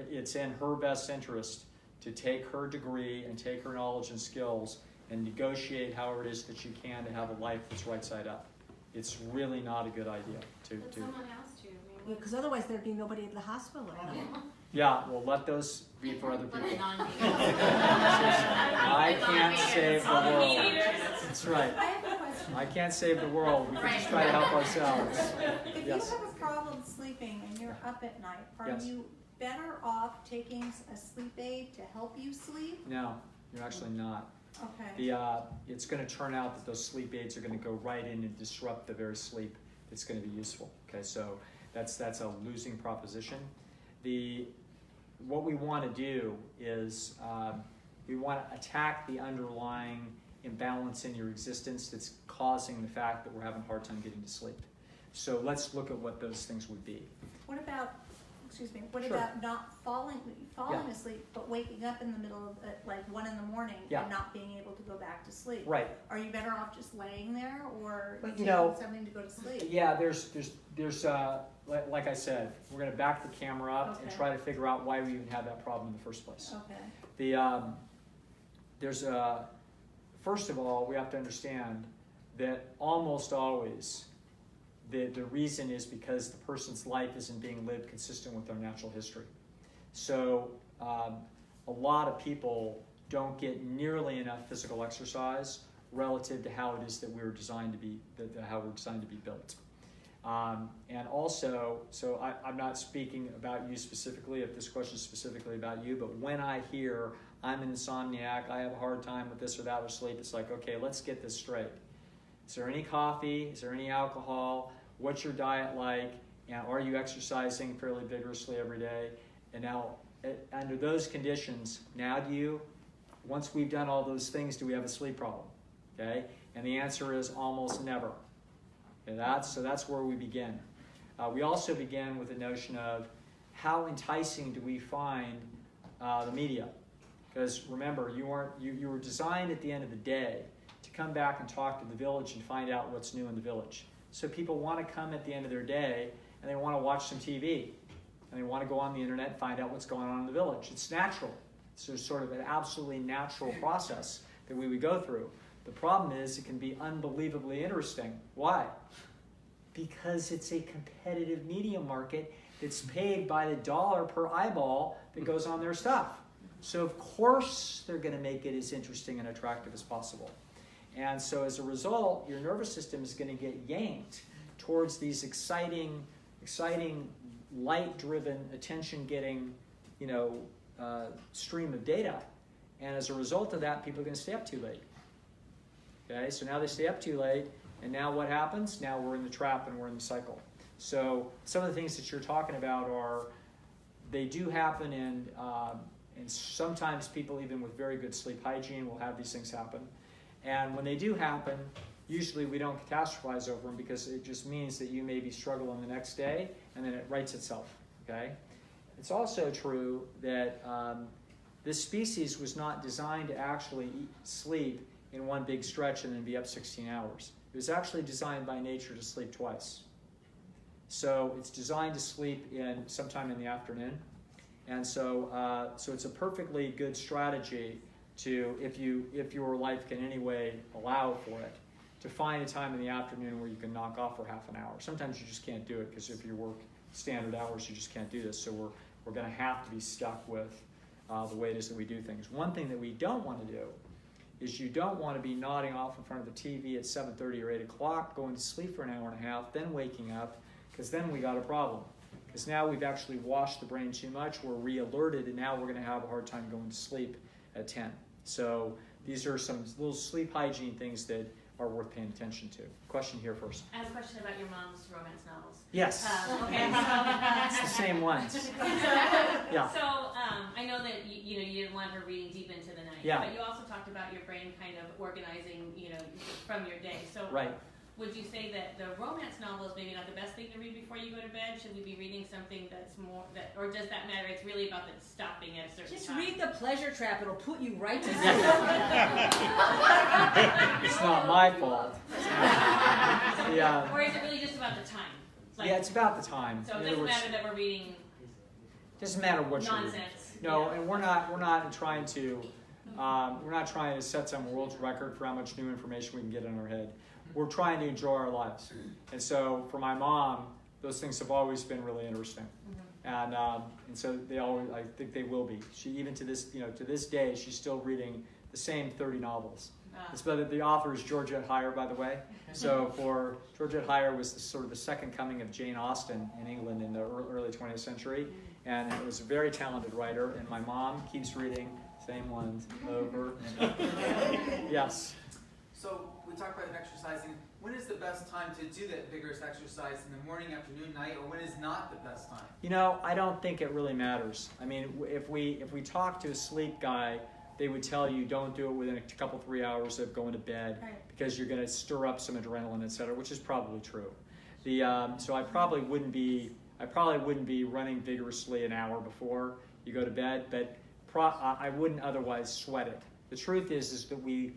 it's in her best interest to take her degree and take her knowledge and skills and negotiate however it is that she can to have a life that's right side up. It's really not a good idea But someone has to, I mean. Because otherwise there'd be nobody at the hospital at night. Yeah, well, let those be for other But people. I I can't save the All the world. meat eaters. That's right. I have a question. I can't save the world. We can just try to help ourselves. If Yes. you have a problem sleeping and you're up at night, are Yes. you better off taking a sleep aid to help you sleep? No, you're actually not. Okay. It's going to turn out that those sleep aids are going to go right in and disrupt the very sleep that's going to be useful. Okay, so that's a losing proposition. What we want to do is we want to attack the underlying imbalance in your existence that's causing the fact that we're having a hard time getting to sleep. So let's look at what those things would be. What about, what Sure. about not falling Yeah. asleep, but waking up in the middle of, 1 in the Yeah. and not being able to go back to sleep? Right. Are you better off just laying there, or But, taking something to go to sleep? Yeah, there's like I said, we're going to back the camera up and Okay. try to figure out why we even have that problem in the first place. Okay. First of all, we have to understand that almost always the reason is because the person's life isn't being lived consistent with their natural history. So a lot of people don't get nearly enough physical exercise relative to how it is that we were designed to be, how we're designed to be built. And also, so I'm not speaking about you specifically, if this question is specifically about you, but when I hear I'm an insomniac, I have a hard time with this or that with sleep, it's like, okay, let's get this straight. Is there any coffee? Is there any alcohol? What's your diet like? And are you exercising fairly vigorously every day? And now, under those conditions, now once we've done all those things, do we have a sleep problem? Okay? And the answer is almost never. Okay, so that's where we begin. We also begin with the notion of how enticing do we find the media? Because remember, you were designed at the end of the day to come back and talk to the village and find out what's new in the village. So people want to come at the end of their day and they want to watch some TV. And they want to go on the internet and find out what's going on in the village. It's natural. It's sort of an absolutely natural process that we would go through. The problem is it can be unbelievably interesting. Why? Because it's a competitive media market that's paid by the dollar per eyeball that goes on their stuff. So of course they're going to make it as interesting and attractive as possible. And so as a result, your nervous system is going to get yanked towards these exciting, light-driven, attention-getting, stream of data. And as a result of that, people are going to stay up too late. Okay, so now they stay up too late, and now what happens? Now we're in the trap and we're in the cycle. So some of the things that you're talking about they do happen, and sometimes people even with very good sleep hygiene will have these things happen. And when they do happen, usually we don't catastrophize over them because it just means that you may be struggling the next day, and then it rights itself. Okay. It's also true that this species was not designed to actually sleep in one big stretch and then be up 16 hours. It was actually designed by nature to sleep twice. So it's designed to sleep sometime in the afternoon. And so it's a perfectly good strategy to, if your life can anyway allow for it, to find a time in the afternoon where you can knock off for half an hour. Sometimes you just can't do it because if you work standard hours, you just can't do this. So we're going to have to be stuck with the way it is that we do things. One thing that we don't want to do is you don't want to be nodding off in front of the TV at 7:30 or 8 o'clock, going to sleep for an hour and a half, then waking up, because then we got a problem. Because now we've actually washed the brain too much, we're re-alerted, and now we're going to have a hard time going to sleep at 10. So these are some little sleep hygiene things that are worth paying attention to. Question here first. I have a question about your mom's romance novels. Yes. Okay, It's the same ones. Yeah. So I know that you didn't want her reading deep into the night. Yeah. But you also talked about your brain kind of organizing, from your day. So Right. would you say that the romance novel is maybe not the best thing to read before you go to bed? Should we be reading something that's more or does that matter? It's really about the stopping at a certain Just time. read The Pleasure Trap. It'll put you right to sleep. It's not my fault. Yeah. Or is it really just about the time? Yeah, it's about the time. So In it other doesn't words, matter that we're reading doesn't matter what you're reading. nonsense. No, Yeah. and we're not trying to set some world's record for how much new information we can get in our head. We're trying to enjoy our lives, and so for my mom, those things have always been really interesting, and so they always, I think they will be. She even to this day, she's still reading the same 30 novels. It's the author is Georgette Heyer, by the way. So for Georgette Heyer was sort of the second coming of Jane Austen in England in the early 20th century, and it was a very talented writer. And my mom keeps reading the same ones over and over. Yes. So we talked about exercising. When is the best time to do that vigorous exercise? In the morning, afternoon, night, or when is not the best time? I don't think it really matters. I mean, if we talk to a sleep guy, they would tell you don't do it within a couple 3 hours of going to bed because you're going to stir up some adrenaline, et cetera, which is probably true. So I probably wouldn't be running vigorously an hour before you go to bed, but I wouldn't otherwise sweat it. The truth is that we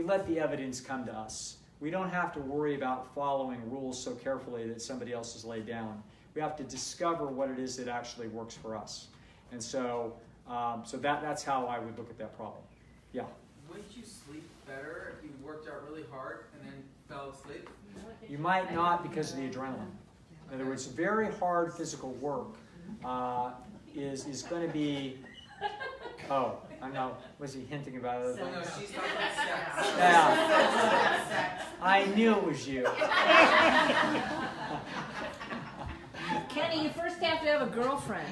let the evidence come to us. We don't have to worry about following rules so carefully that somebody else has laid down. We have to discover what it is that actually works for us, and so that's how I would look at that problem. Yeah. Wouldn't you sleep better if you worked out really hard and then fell asleep? You might not because of the adrenaline. In other words, very hard physical work is going to be. Oh, I know. Was he hinting about it? Well, no, she's talking about sex. Yeah. I knew it was you. Kenny, you first have to have a girlfriend.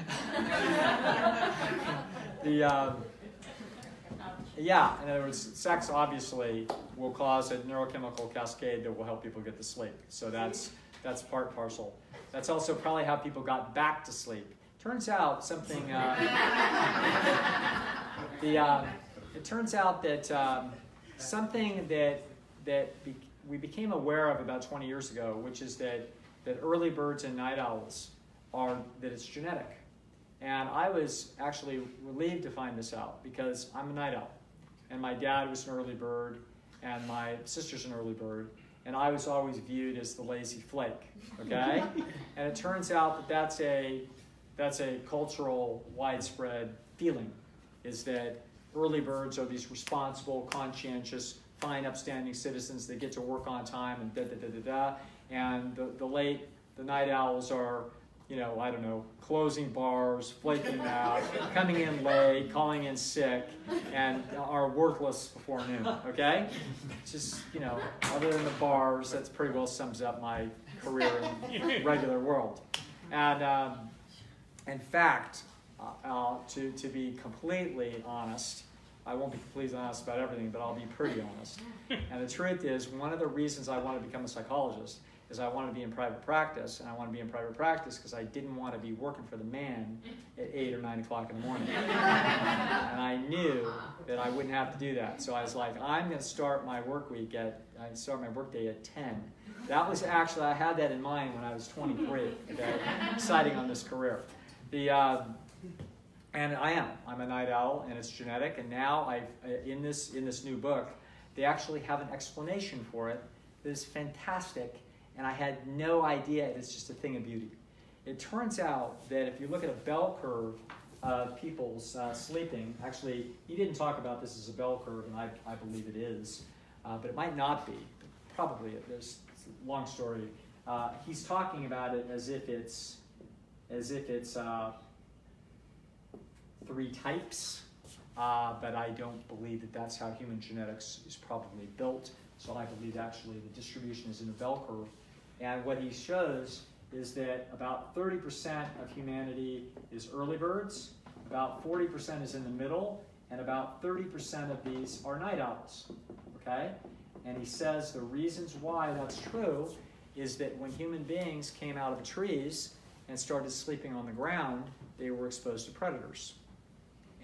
Yeah, in other words, sex obviously will cause a neurochemical cascade that will help people get to sleep. So that's part and parcel. That's also probably how people got back to sleep. Turns out something. It turns out that something that we became aware of about 20 years ago, which is that early birds and night owls that it's genetic. And I was actually relieved to find this out because I'm a night owl. And my dad was an early bird, and my sister's an early bird, and I was always viewed as the lazy flake, okay? And it turns out that that's a cultural, widespread feeling, is that early birds are these responsible, conscientious, fine, upstanding citizens that get to work on time and da-da-da-da-da, and the night owls are, I don't know, closing bars, flaking out, coming in late, calling in sick, and are worthless before noon, okay? Just, other than the bars, that pretty well sums up my career in the regular world. And in fact, to be completely honest, I won't be completely honest about everything, but I'll be pretty honest. And the truth is, one of the reasons I wanted to become a psychologist is I wanted to be in private practice, and I wanted to be in private practice because I didn't want to be working for the man at 8 or 9 o'clock in the morning. And I knew that I wouldn't have to do that. So I was like, I'm going to start my work day at 10. That was actually, I had that in mind when I was 23, okay, deciding on this career. And I'm a night owl, and it's genetic, and now in this new book, they actually have an explanation for it that is fantastic. And I had no idea it's just a thing of beauty. It turns out that if you look at a bell curve of people's sleeping, actually, he didn't talk about this as a bell curve, and I believe it is, but it might not be. Probably, it's a long story. He's talking about it as if it's 3 types, but I don't believe that that's how human genetics is probably built. So I believe actually the distribution is in a bell curve. And what he shows is that about 30% of humanity is early birds, about 40% is in the middle, and about 30% of these are night owls, okay? And he says the reasons why that's true is that when human beings came out of the trees and started sleeping on the ground, they were exposed to predators.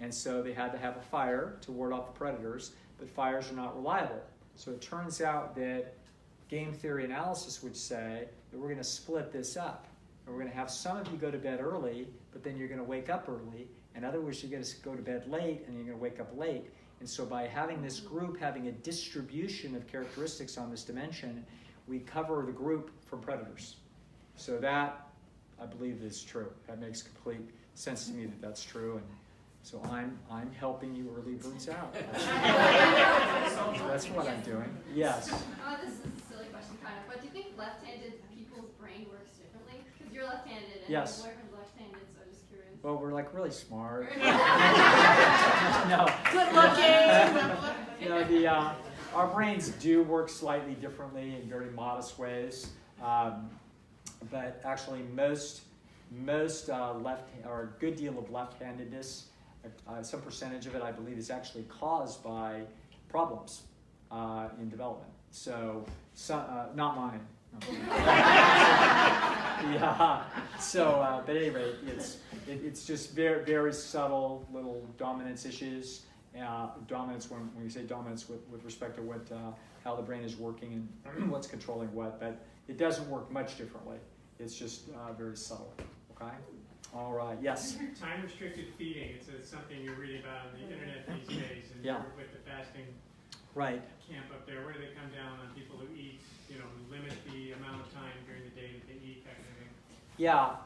And so they had to have a fire to ward off the predators, but fires are not reliable. So it turns out that game theory analysis would say that we're going to split this up. And we're going to have some of you go to bed early, but then you're going to wake up early. And otherwise, you're going to go to bed late, and you're going to wake up late. And so by having this group having a distribution of characteristics on this dimension, we cover the group from predators. So that, I believe, is true. That makes complete sense to me that that's true. And so I'm helping you early birds out. That's what I'm doing. Yes. This is a silly question, kind of, but do you think left-handed people's brain works differently? Because you're left-handed, and Yes. your boyfriend's left-handed, so I'm just curious. Well, we're like really smart. No. You know, our brains do work slightly differently in very modest ways, but actually most left, or a good deal of left-handedness, some percentage of it, I believe, is actually caused by problems in development. So, not mine. No. Yeah. So, but at any rate, it's just very, very subtle little dominance issues. Dominance, when you say dominance with respect to what how the brain is working and what's controlling what, but it doesn't work much differently. It's just very subtle. Okay. All right. Yes. Time-restricted feeding. It's something you read about on the internet these days, and Yeah. with the fasting Right. camp up there, where do they come down on people who eat? You know, who limit the amount of time during the day that they eat, that kind of thing. Yeah.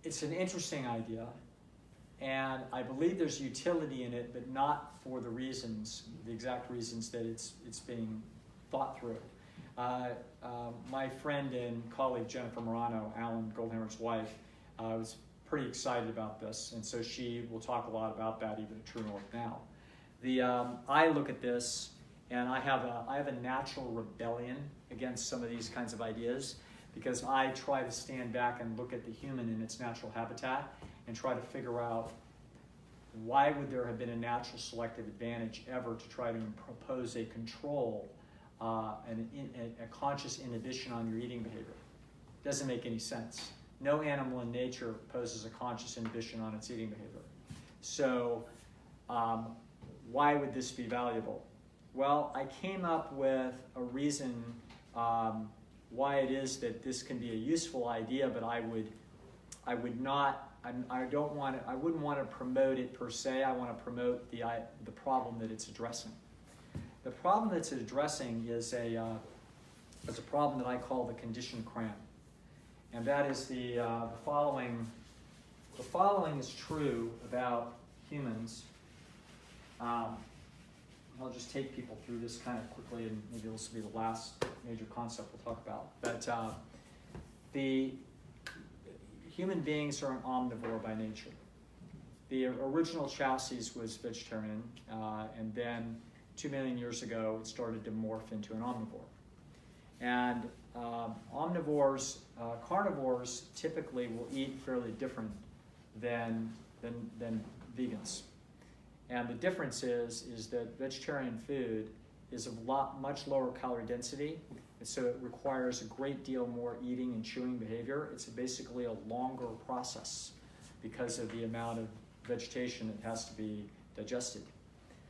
It's an interesting idea, and I believe there's utility in it, but not for the reasons, the exact reasons that it's being thought through. My friend and colleague Jennifer Morano, Alan Goldhammer's wife, was pretty excited about this, and so she will talk a lot about that even at True North now. I look at this, and I have a natural rebellion against some of these kinds of ideas, because I try to stand back and look at the human in its natural habitat and try to figure out why would there have been a natural selective advantage ever to try to propose a control, a conscious inhibition on your eating behavior. Doesn't make any sense. No animal in nature poses a conscious inhibition on its eating behavior. So why would this be valuable? Well, I came up with a reason why it is that this can be a useful idea, but I wouldn't want to promote it per se. I want to promote the problem that it's addressing. The problem that it's addressing is a problem that I call the condition cramp, and that is the following. The following is true about humans. I'll just take people through this kind of quickly, and maybe this will be the last major concept we'll talk about. But the human beings are an omnivore by nature. The original chassis was vegetarian, and then 2 million years ago it started to morph into an omnivore. And carnivores typically will eat fairly different than vegans. And the difference is that vegetarian food is of much lower calorie density, and so it requires a great deal more eating and chewing behavior. It's basically a longer process because of the amount of vegetation that has to be digested.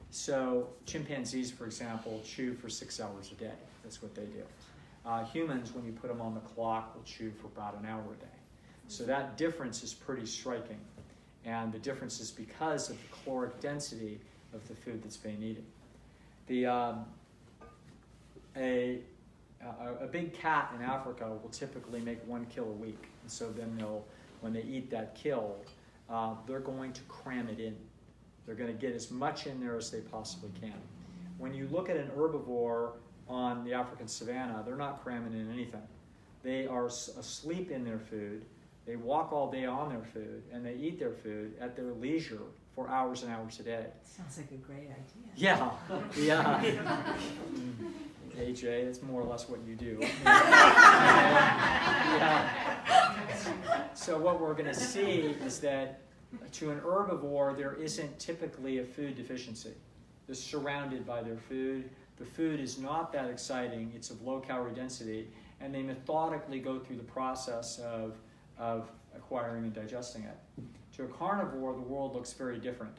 So chimpanzees, for example, chew for 6 hours a day. That's what they do. Humans, when you put them on the clock, will chew for about an hour a day. So that difference is pretty striking. And the difference is because of the caloric density of the food that's being eaten. A big cat in Africa will typically make 1 kill a week. And so then when they eat that kill, they're going to cram it in. They're going to get as much in there as they possibly can. When you look at an herbivore on the African savanna, they're not cramming in anything. They are asleep in their food. They walk all day on their food, and they eat their food at their leisure for hours and hours a day. Sounds like a great idea. Yeah, yeah. AJ, it's more or less what you do. Yeah. So what we're going to see is that To an herbivore, there isn't typically a food deficiency. They're surrounded by their food. The food is not that exciting. It's of low calorie density, and they methodically go through the process of acquiring and digesting it. To a carnivore, the world looks very different.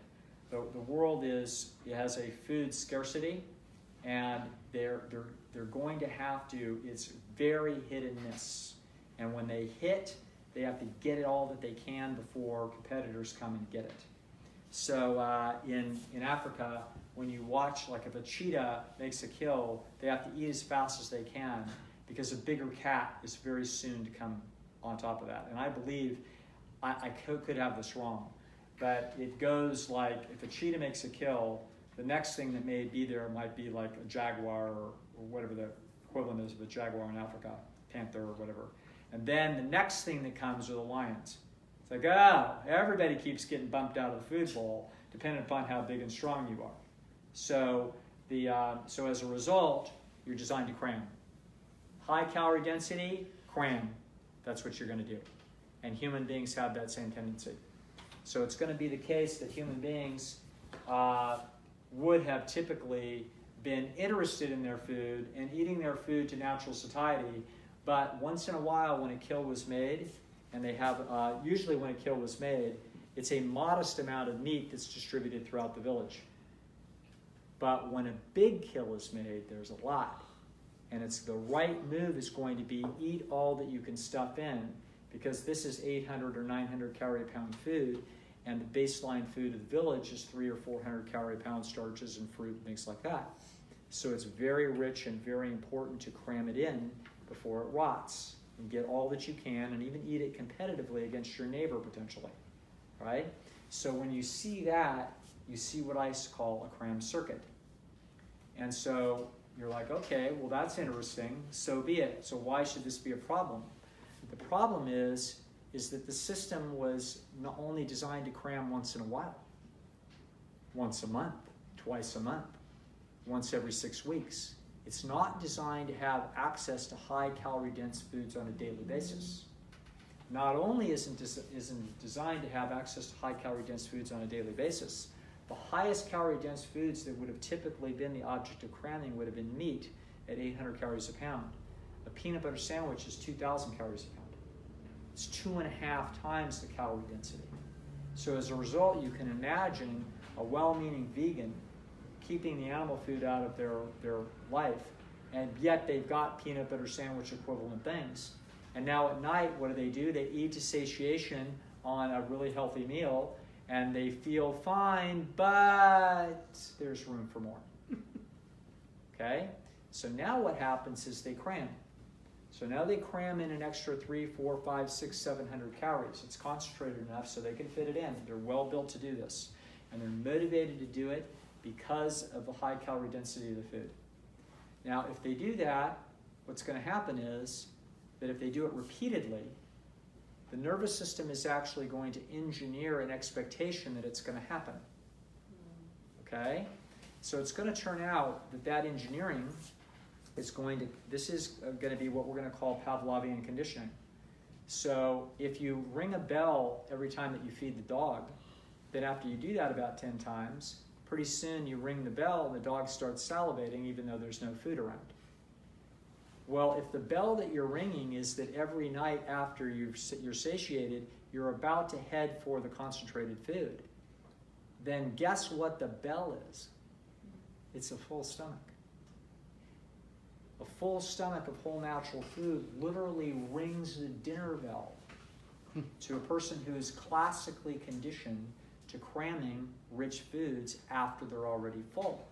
The world it has a food scarcity, and they're going to have to, it's very hit and miss. And when they hit, they have to get it all that they can before competitors come and get it. So in Africa, when you watch, like if a cheetah makes a kill, they have to eat as fast as they can because a bigger cat is very soon to come on top of that. And I believe, I could have this wrong, but it goes like if a cheetah makes a kill, the next thing that may be there might be like a jaguar or whatever the equivalent is of a jaguar in Africa, panther or whatever. And then the next thing that comes are the lions. It's like, oh, everybody keeps getting bumped out of the food bowl, depending upon how big and strong you are. So so as a result, you're designed to cram. High calorie density, cram. That's what you're going to do. And human beings have that same tendency. So it's going to be the case that human beings would have typically been interested in their food and eating their food to natural satiety, but once in a while when a kill was made, and they have, usually when a kill was made, it's a modest amount of meat that's distributed throughout the village. But when a big kill is made, there's a lot. And it's the right move is going to be eat all that you can stuff in, because this is 800 or 900 calorie a pound food, and the baseline food of the village is 300 or 400 calorie a pound starches and fruit and things like that. So it's very rich and very important to cram it in before it rots, and get all that you can, and even eat it competitively against your neighbor potentially, right? So when you see that, you see what I call a cram circuit. And so you're like, okay, well that's interesting, so be it. So why should this be a problem? The problem is that the system was not only designed to cram once in a while, once a month, twice a month, once every 6 weeks. It's not designed to have access to high calorie dense foods on a daily basis. Not only isn't designed to have access to high calorie dense foods on a daily basis, the highest calorie dense foods that would have typically been the object of cramming would have been meat at 800 calories a pound. A peanut butter sandwich is 2,000 calories a pound. It's 2.5 times the calorie density. So as a result, you can imagine a well-meaning vegan keeping the animal food out of their life, and yet they've got peanut butter sandwich equivalent things. And now at night, what do? They eat to satiation on a really healthy meal, and they feel fine, but there's room for more. Okay? So now what happens is they cram. So now they cram in an extra 300, 400, 500, 600, 700 calories. It's concentrated enough so they can fit it in. They're well built to do this. And they're motivated to do it because of the high calorie density of the food. Now, if they do that, what's going to happen is that if they do it repeatedly, the nervous system is actually going to engineer an expectation that it's going to happen. Okay? So it's going to turn out that engineering is going to be what we're going to call Pavlovian conditioning. So if you ring a bell every time that you feed the dog, then after you do that about 10 times, pretty soon you ring the bell and the dog starts salivating even though there's no food around. Well, if the bell that you're ringing is that every night after you're satiated, you're about to head for the concentrated food, then guess what the bell is? It's a full stomach. A full stomach of whole natural food literally rings the dinner bell to a person who is classically conditioned to cramming rich foods after they're already full.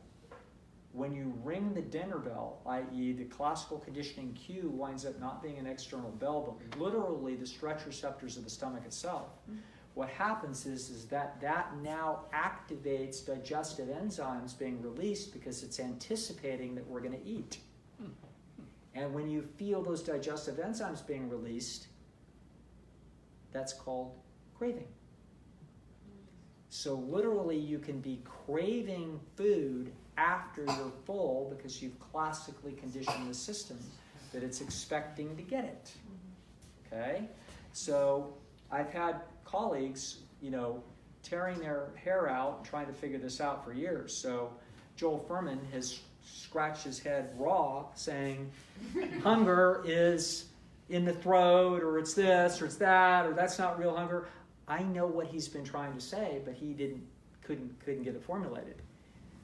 When you ring the dinner bell, i.e. the classical conditioning cue winds up not being an external bell, but literally the stretch receptors of the stomach itself. What happens is that now activates digestive enzymes being released because it's anticipating that we're going to eat. And when you feel those digestive enzymes being released, that's called craving. So literally you can be craving food after you're full because you've classically conditioned the system that it's expecting to get it. Okay? So I've had colleagues, tearing their hair out and trying to figure this out for years. So Joel Furman has scratched his head raw saying hunger is in the throat, or it's this, or it's that, or that's not real hunger. I know what he's been trying to say, but he couldn't get it formulated.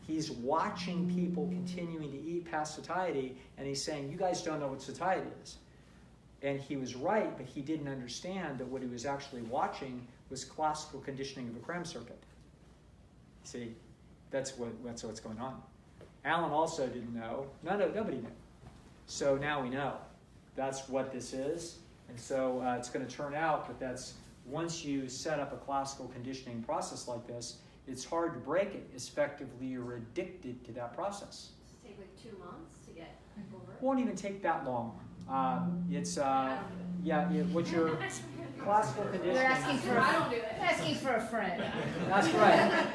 He's watching people continuing to eat past satiety, and he's saying, you guys don't know what satiety is. And he was right, but he didn't understand that what he was actually watching was classical conditioning of a cram circuit. See, that's what's going on. Alan also didn't know. Nobody knew. So now we know. That's what this is. And so it's going to turn out that that's, once you set up a classical conditioning process like this, it's hard to break it. Effectively, you're addicted to that process. Does it take like 2 months to get over it? It won't even take that long. It's, I don't do it. what's your classical conditioning? We're asking for I don't do it. asking for a friend. That's right.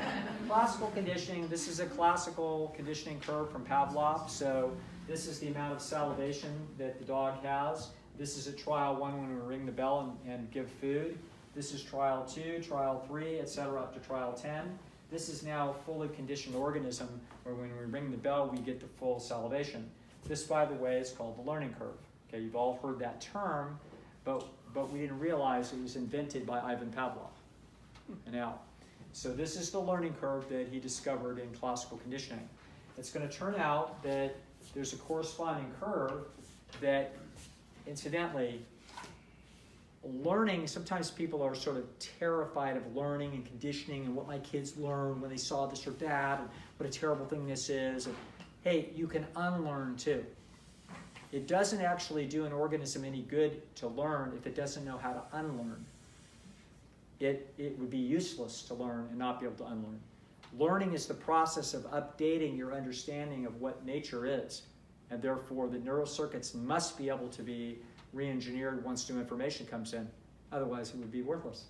Classical conditioning, this is a classical conditioning curve from Pavlov. So this is the amount of salivation that the dog has. This is at trial 1 when we ring the bell and give food. This is trial 2, trial 3, etc. up to trial 10. This is now a fully conditioned organism where when we ring the bell, we get the full salivation. This, by the way, is called the learning curve. Okay, you've all heard that term, but we didn't realize it was invented by Ivan Pavlov. Now, so this is the learning curve that he discovered in classical conditioning. It's going to turn out that there's a corresponding curve that, incidentally, learning, sometimes people are sort of terrified of learning and conditioning and what my kids learned when they saw this or that, and what a terrible thing this is. And, hey, you can unlearn too. It doesn't actually do an organism any good to learn if it doesn't know how to unlearn. It would be useless to learn and not be able to unlearn. Learning is the process of updating your understanding of what nature is, and therefore the neural circuits must be able to be re-engineered once new information comes in. Otherwise, it would be worthless.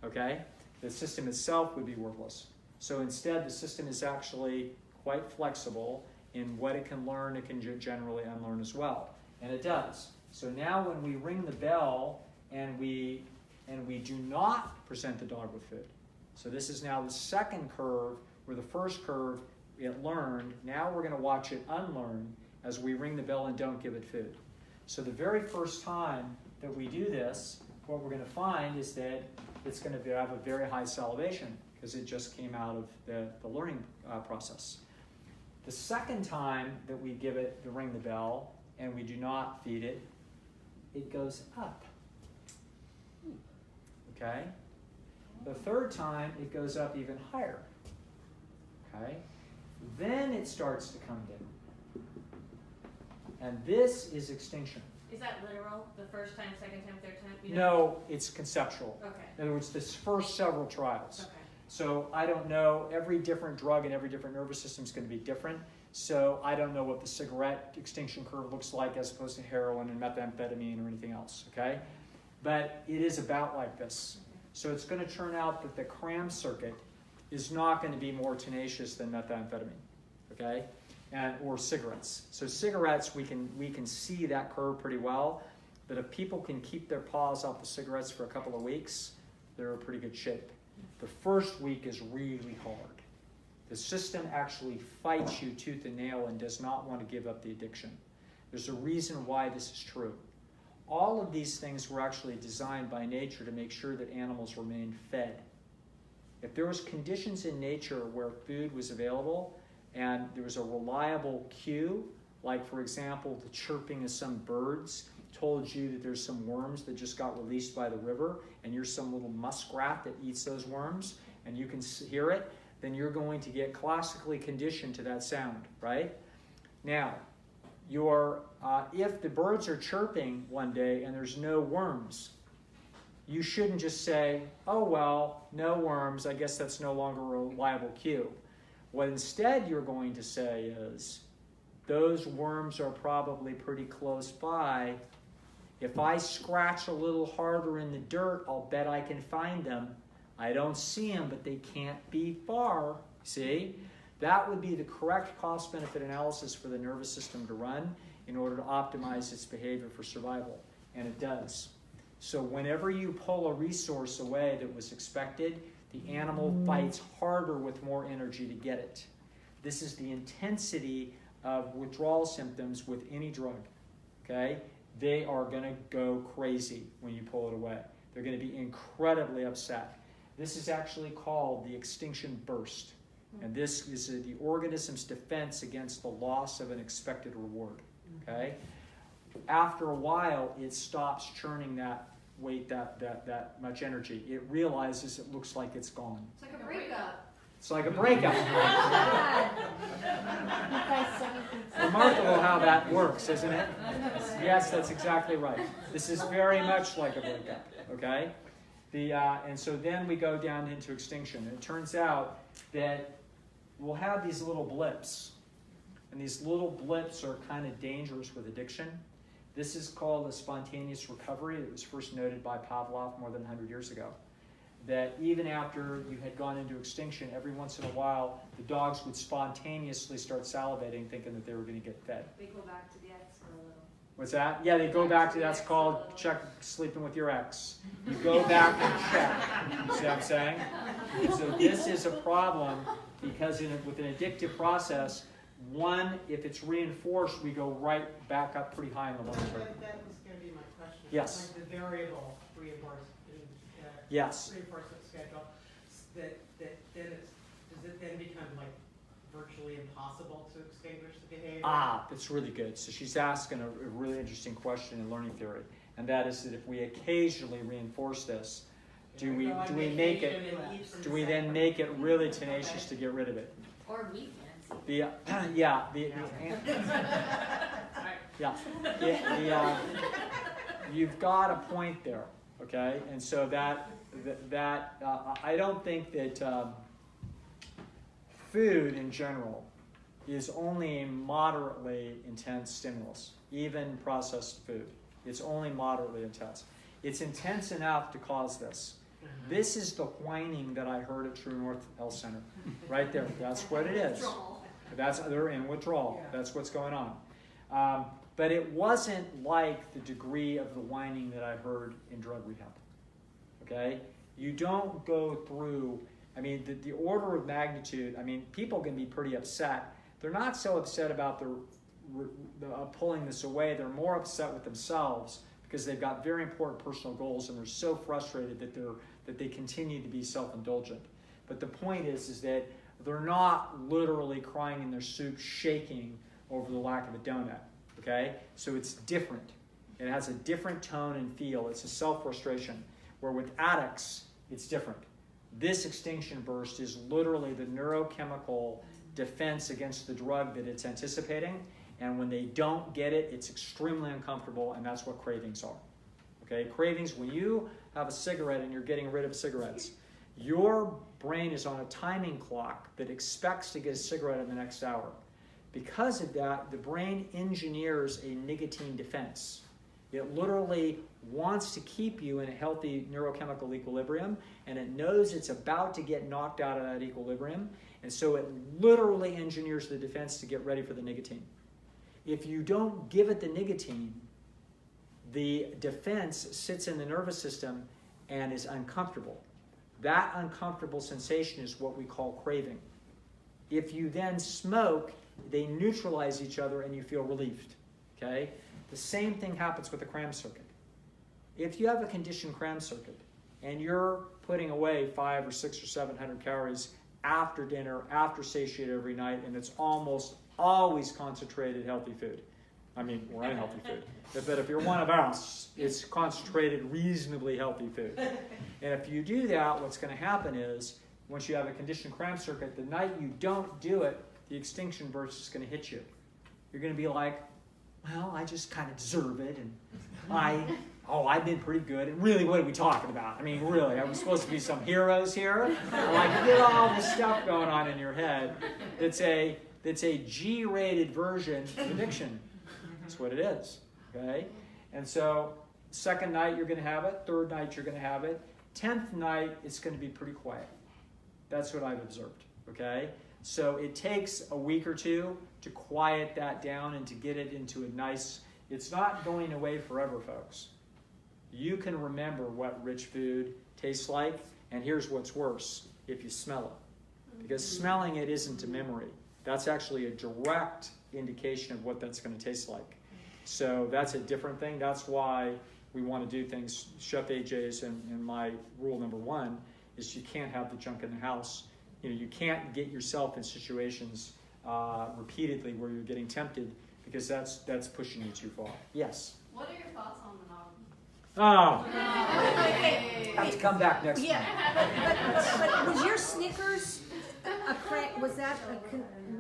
Okay? The system itself would be worthless. So instead, the system is actually quite flexible in what it can learn. It can generally unlearn as well, and it does. So now, when we ring the bell and we do not present the dog with food. So this is now the second curve, where the first curve it learned. Now we're going to watch it unlearn as we ring the bell and don't give it food. So the very first time that we do this, what we're going to find is that it's going to have a very high salivation because it just came out of the learning process. The second time that we give it the ring the bell and we do not feed it, it goes up. Okay? The third time, it goes up even higher. Okay? Then it starts to come down. And this is extinction. Is that literal? The first time, second time, third time? No, it's conceptual. Okay. In other words, this first several trials. Okay. So I don't know, every different drug and every different nervous system is going to be different. So I don't know what the cigarette extinction curve looks like as opposed to heroin and methamphetamine or anything else, okay? But it is about like this. So it's going to turn out that the cram circuit is not going to be more tenacious than methamphetamine, okay? Or cigarettes. So cigarettes, we can see that curve pretty well, but if people can keep their paws off the cigarettes for a couple of weeks, they're in pretty good shape. The first week is really hard. The system actually fights you tooth and nail and does not want to give up the addiction. There's a reason why this is true. All of these things were actually designed by nature to make sure that animals remained fed. If there was conditions in nature where food was available and there was a reliable cue, like for example, the chirping of some birds told you that there's some worms that just got released by the river and you're some little muskrat that eats those worms and you can hear it, then you're going to get classically conditioned to that sound, right? Now, if the birds are chirping one day and there's no worms, you shouldn't just say, oh well, no worms, I guess that's no longer a reliable cue. What instead you're going to say is, those worms are probably pretty close by. If I scratch a little harder in the dirt, I'll bet I can find them. I don't see them, but they can't be far. See? That would be the correct cost-benefit analysis for the nervous system to run in order to optimize its behavior for survival. And it does. So whenever you pull a resource away that was expected, the animal fights harder with more energy to get it. This is the intensity of withdrawal symptoms with any drug, okay? They are going to go crazy when you pull it away. They're going to be incredibly upset. This is actually called the Extinction Burst. And this is the organism's defense against the loss of an expected reward, okay? After a while, it stops churning that weight, that much energy. It realizes it looks like it's gone. It's like a breakup. It's like a breakup. Remarkable how that works, isn't it? Yes, that's exactly right. This is very much like a breakup, okay? And so then we go down into extinction. It turns out that we'll have these little blips. And these little blips are kind of dangerous with addiction. This is called a spontaneous recovery. It was first noted by Pavlov more than 100 years ago. That even after you had gone into extinction, every once in a while, the dogs would spontaneously start salivating, thinking that they were going to get fed. They go back to the ex for a little. What's that? Yeah, they go back to, that's called check sleeping with your ex. You go back and check. See what I'm saying? So this is a problem because with an addictive process, one, if it's reinforced, we go right back up pretty high in the learning curve. That was going to be my question. Yes. Like the variable reinforcement. Yes. Reinforcement schedule. That then does it then become like virtually impossible to extinguish the behavior? That's really good. So she's asking a really interesting question in learning theory, and that is that if we occasionally reinforce this, do we then make it really tenacious to get rid of it? Or weekends. You've got a point there, okay? And so I don't think that food in general is only a moderately intense stimulus, even processed food. It's only moderately intense. It's intense enough to cause this. This is the whining that I heard at True North Health Center. Right there. That's what it is. They're in withdrawal. That's what's going on. But it wasn't like the degree of the whining that I heard in drug rehab. Okay? You don't go through, the order of magnitude, people can be pretty upset. They're not so upset about pulling this away. They're more upset with themselves because they've got very important personal goals and they're so frustrated that they continue to be self-indulgent. But the point is that they're not literally crying in their soup, shaking over the lack of a donut, okay? So it's different. It has a different tone and feel. It's a self-frustration. Where with addicts, it's different. This extinction burst is literally the neurochemical defense against the drug that it's anticipating. And when they don't get it, it's extremely uncomfortable, and that's what cravings are. Okay, cravings, when you have a cigarette and you're getting rid of cigarettes, your brain is on a timing clock that expects to get a cigarette in the next hour. Because of that, the brain engineers a nicotine defense. It literally wants to keep you in a healthy neurochemical equilibrium, and it knows it's about to get knocked out of that equilibrium, and so it literally engineers the defense to get ready for the nicotine. If you don't give it the nicotine, the defense sits in the nervous system and is uncomfortable. That uncomfortable sensation is what we call craving. If you then smoke, they neutralize each other and you feel relieved. Okay? The same thing happens with the cram circuit. If you have a conditioned cram circuit and you're putting away 500 or 600 or 700 calories after dinner, after satiate every night, and it's almost always concentrated healthy food. We're unhealthy food. But if you're one of us, it's concentrated reasonably healthy food. And if you do that, what's going to happen is, once you have a conditioned cram circuit, the night you don't do it, the extinction burst is going to hit you. You're going to be like, well, I just kind of deserve it, and I've been pretty good. And really, what are we talking about? Really, are we supposed to be some heroes here? You get all this stuff going on in your head that's a G-rated version of addiction. That's what it is, okay? And so, second night you're going to have it. Third night you're going to have it. 10th night it's going to be pretty quiet. That's what I've observed, okay? So it takes a week or two to quiet that down and to get it into a nice... It's not going away forever, folks. You can remember what rich food tastes like, and here's what's worse. if you smell it. Because smelling it isn't a memory. That's actually a direct indication of what that's going to taste like. So that's a different thing. That's why we want to do things. Chef AJ's and my rule number 1 is you can't have the junk in the house. You can't get yourself in situations repeatedly where you're getting tempted, because that's pushing you too far. Yes? What are your thoughts on the novel? Oh, Wait, have to come back next time. Yeah, but was your Snickers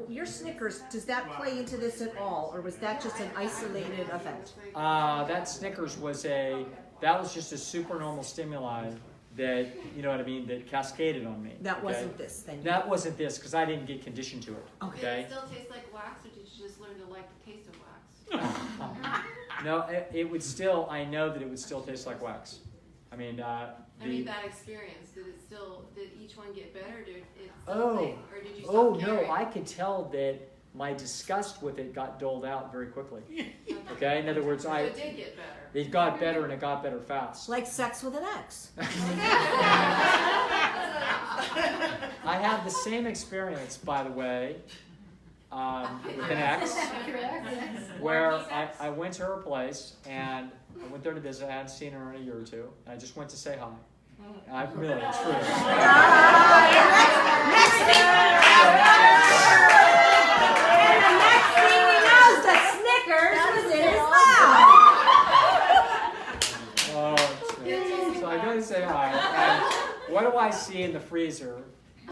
your Snickers, does that play into this at all, or was that just an isolated event? That Snickers was just a supernormal stimuli that, you know what I mean, that cascaded on me. That okay? wasn't this then? That wasn't this, because I didn't get conditioned to it. Okay. Did it still taste like wax, or did you just learn to like the taste of wax? No, it would still, I know that it would still taste like wax. I mean, that experience, did each one get better, or did it still taste, or did you stop caring? No, I could tell that my disgust with it got doled out very quickly. Okay, in other words, So it did get better. It got better, and it got better fast. Like sex with an ex. I had the same experience, by the way, with an ex, where I went to her place, and I went there to visit. I hadn't seen her in a year or two, and I just went to say hi. Really, it's true. Next thing he knows, the Snickers was in his mouth. So I go to say hi, and what do I see in the freezer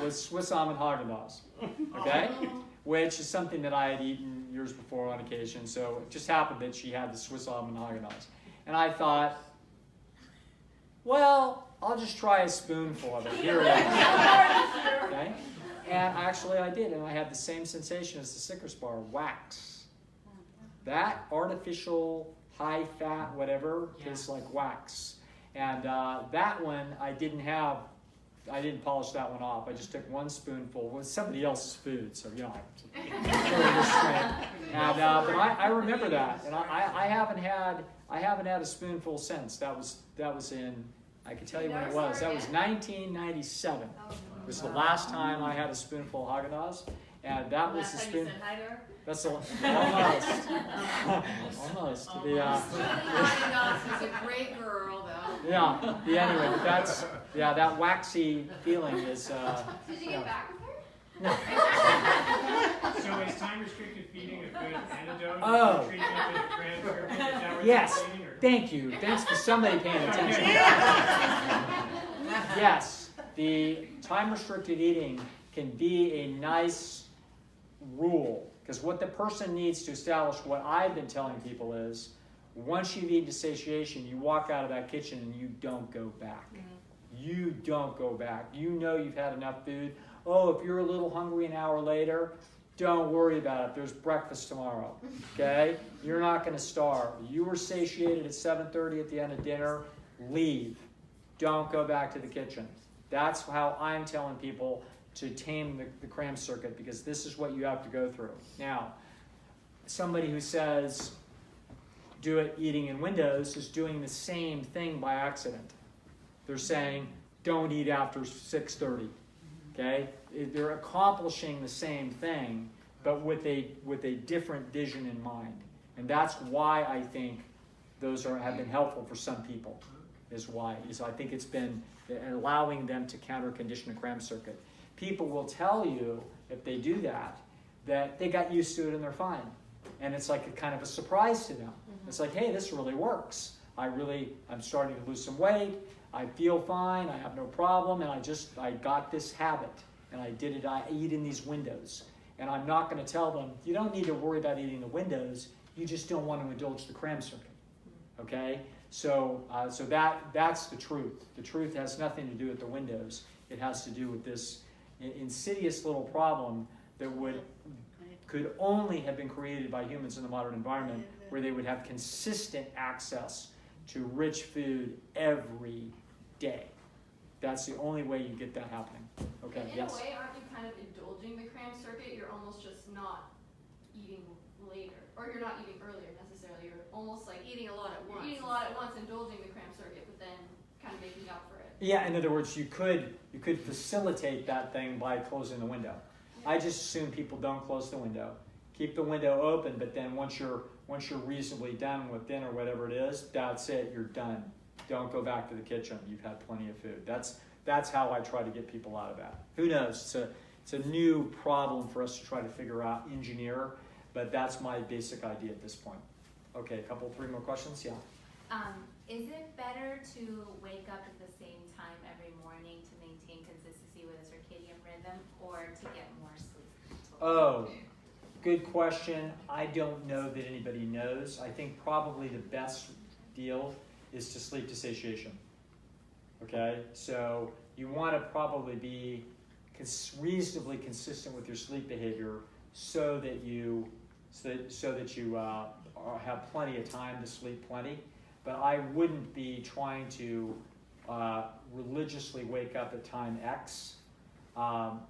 was Swiss almond Haagen-Dazs, okay? Which is something that I had eaten years before on occasion, so it just happened that she had the Swiss almond Haagen-Dazs. And I thought, well, I'll just try a spoonful of it. Here it is. Okay? And actually I did, and I had the same sensation as the Snickers bar, wax. That artificial, high-fat, whatever, tastes like wax. And that one, I didn't polish that one off. I just took one spoonful. It was somebody else's food, so, you know, and, but I remember that, and I haven't had a spoonful since. That was in, I can tell you when it was. That was 1997. It was the last time I had a spoonful of Haagen-Dazs, and that was the spoon. That's almost. Almost. Haagen-Dazs is a great girl, though. Yeah. Anyway, that's that waxy feeling is. Did you get back with her? No. So is time-restricted feeding a good antidote Oh. for treatment of cramp? Is that what Yes. you're saying, or? Thank you. Thanks for somebody paying attention. Yes, the time-restricted eating can be a nice rule, because what the person needs to establish, what I've been telling people is, once you've eaten to satiation, you walk out of that kitchen and you don't go back. You don't go back. You know you've had enough food. Oh, if you're a little hungry an hour later, don't worry about it. There's breakfast tomorrow, okay? You're not going to starve. You were satiated at 7:30 at the end of dinner. Leave. Don't go back to the kitchen. That's how I'm telling people to tame the cram circuit, because this is what you have to go through. Now, somebody who says do it eating in windows is doing the same thing by accident. They're saying don't eat after 6:30. Okay, they're accomplishing the same thing, but with a different vision in mind, and that's why I think those have been helpful for some people. I think it's been allowing them to counter condition the cram circuit. People will tell you if they do that they got used to it and they're fine, and it's like a kind of a surprise to them. Mm-hmm. It's like, hey, this really works. I'm starting to lose some weight. I feel fine, I have no problem, and I got this habit, and I did it. I eat in these windows, and I'm not going to tell them, you don't need to worry about eating the windows, you just don't want to indulge the cram circuit, okay? So that's the truth. The truth has nothing to do with the windows. It has to do with this insidious little problem that could only have been created by humans in the modern environment, where they would have consistent access to rich food every day. That's the only way you get that happening. Okay, in yes? a way, aren't you kind of indulging the cram circuit? You're almost just not eating later, or you're not eating earlier necessarily. You're almost like eating a lot at once. You're eating a lot at once, indulging the cram circuit, but then kind of making up for it. Yeah, in other words, you could facilitate that thing by closing the window. I just assume people don't close the window. Keep the window open, but then once you're reasonably done with dinner, whatever it is, that's it. You're done. Don't go back to the kitchen. You've had plenty of food. That's how I try to get people out of that. Who knows? It's a new problem for us to try to figure out, engineer, but that's my basic idea at this point. Okay, three more questions. Yeah. Is it better to wake up at the same time every morning to maintain consistency with a circadian rhythm, or to get more sleep? Oh, good question. I don't know that anybody knows. I think probably the best deal is to sleep to satiation. Okay, so you want to probably be reasonably consistent with your sleep behavior, so that you have plenty of time to sleep plenty. But I wouldn't be trying to religiously wake up at time X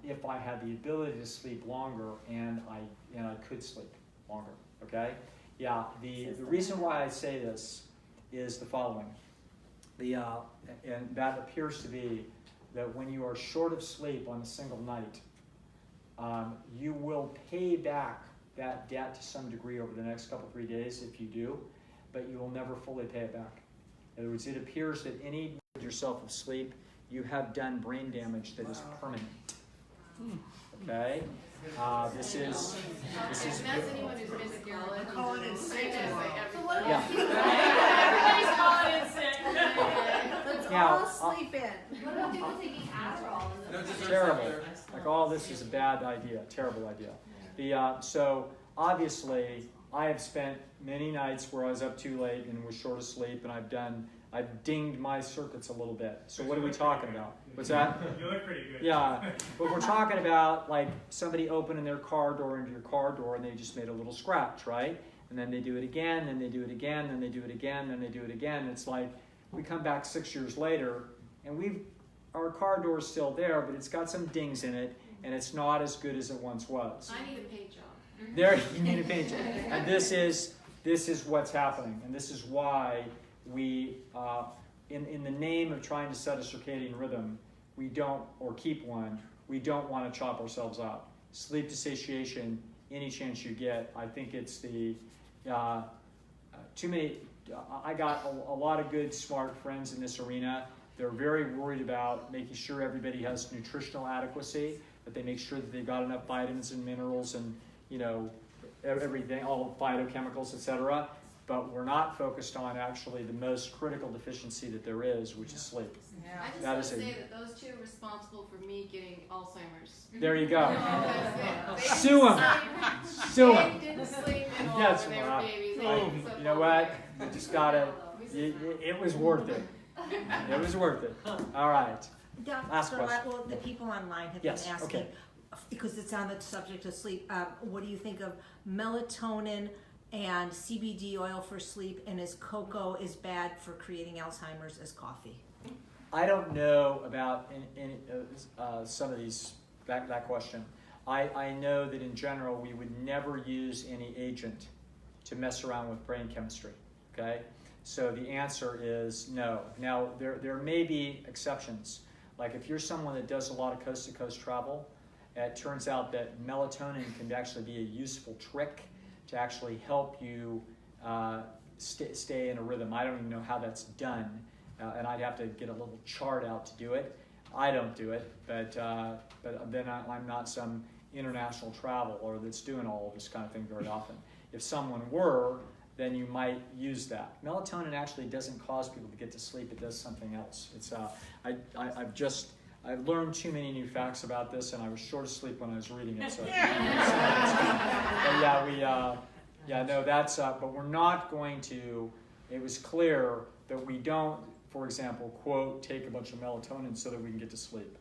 if I had the ability to sleep longer and I could sleep longer. Okay? Yeah. The reason why I say this is the following. And that appears to be that when you are short of sleep on a single night, you will pay back that debt to some degree over the next 3 days if you do, but you will never fully pay it back. In other words, it appears that any yourself of sleep, you have done brain damage that is permanent. Okay? This is. That's anyone who's missed college. Calling in sick Yeah. Everybody's calling in sick. Let's Now, all sleep in. What about people taking Adderall? No desserts Terrible. after. Like all this is a bad idea, terrible idea. So obviously, I have spent many nights where I was up too late and was short of sleep, and I've dinged my circuits a little bit. So what are we talking about? What's that? You look pretty good. Yeah, but we're talking about like somebody opening their car door into your car door and they just made a little scratch, right? And then they do it again, then they do it again, then they do it again, then they do it again. It's like we come back 6 years later and our car door is still there, but it's got some dings in it and it's not as good as it once was. I need a paint job. There, you need a paint job. And this is what's happening, and this is why we, in the name of trying to set a circadian rhythm, we don't, or keep one, we don't want to chop ourselves up. Sleep to satiation, any chance you get. I think it's the too many. I got a lot of good, smart friends in this arena. They're very worried about making sure everybody has nutritional adequacy, that they make sure that they've got enough vitamins and minerals and everything, all phytochemicals, etc. But we're not focused on actually the most critical deficiency that there is, which is sleep. I just That want is to a- say that those two are responsible for me getting Alzheimer's. There you go. They Sue didn't them. sleep- Sue They 'em. didn't sleep at all That's when they were right. babies. They I- didn't sleep you know all what? day. You just gotta. It was worth it. It was worth it. All right. Last So, question. well, the people online have Yes, been asking, okay. because it's on the subject of sleep, what do you think of melatonin and CBD oil for sleep, and is cocoa is bad for creating Alzheimer's as coffee? I don't know about some of these, that question. I know that in general we would never use any agent to mess around with brain chemistry, okay? So the answer is no. Now, there may be exceptions. Like if you're someone that does a lot of coast-to-coast travel, it turns out that melatonin can actually be a useful trick to actually help you stay in a rhythm. I don't even know how that's done, and I'd have to get a little chart out to do it. I don't do it, but then I'm not some international traveler that's doing all of this kind of thing very often. If someone were, then you might use that. Melatonin actually doesn't cause people to get to sleep. It does something else. It's I've learned too many new facts about this, and I was short of sleep when I was reading it. So, but we're not going to. It was clear that we don't, for example, quote, take a bunch of melatonin so that we can get to sleep.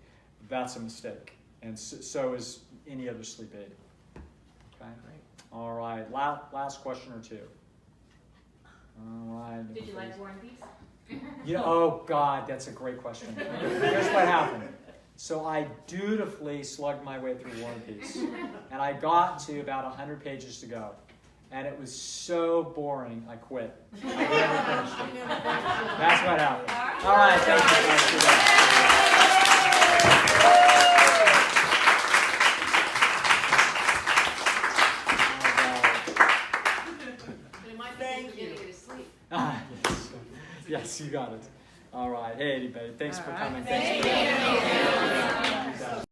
That's a mistake, and so is any other sleep aid. Okay. All right. Last question or two. All right. Did you like War and Peace? Oh God, that's a great question. Here's what happened. So I dutifully slugged my way through War and Peace, and I got to about 100 pages to go, and it was so boring, I quit. I never finished it. That's what happened. All right, thank you. Yes. Yes, you got it. All right. Hey, anybody. Thanks All for right. coming. Thank Thanks for you. coming.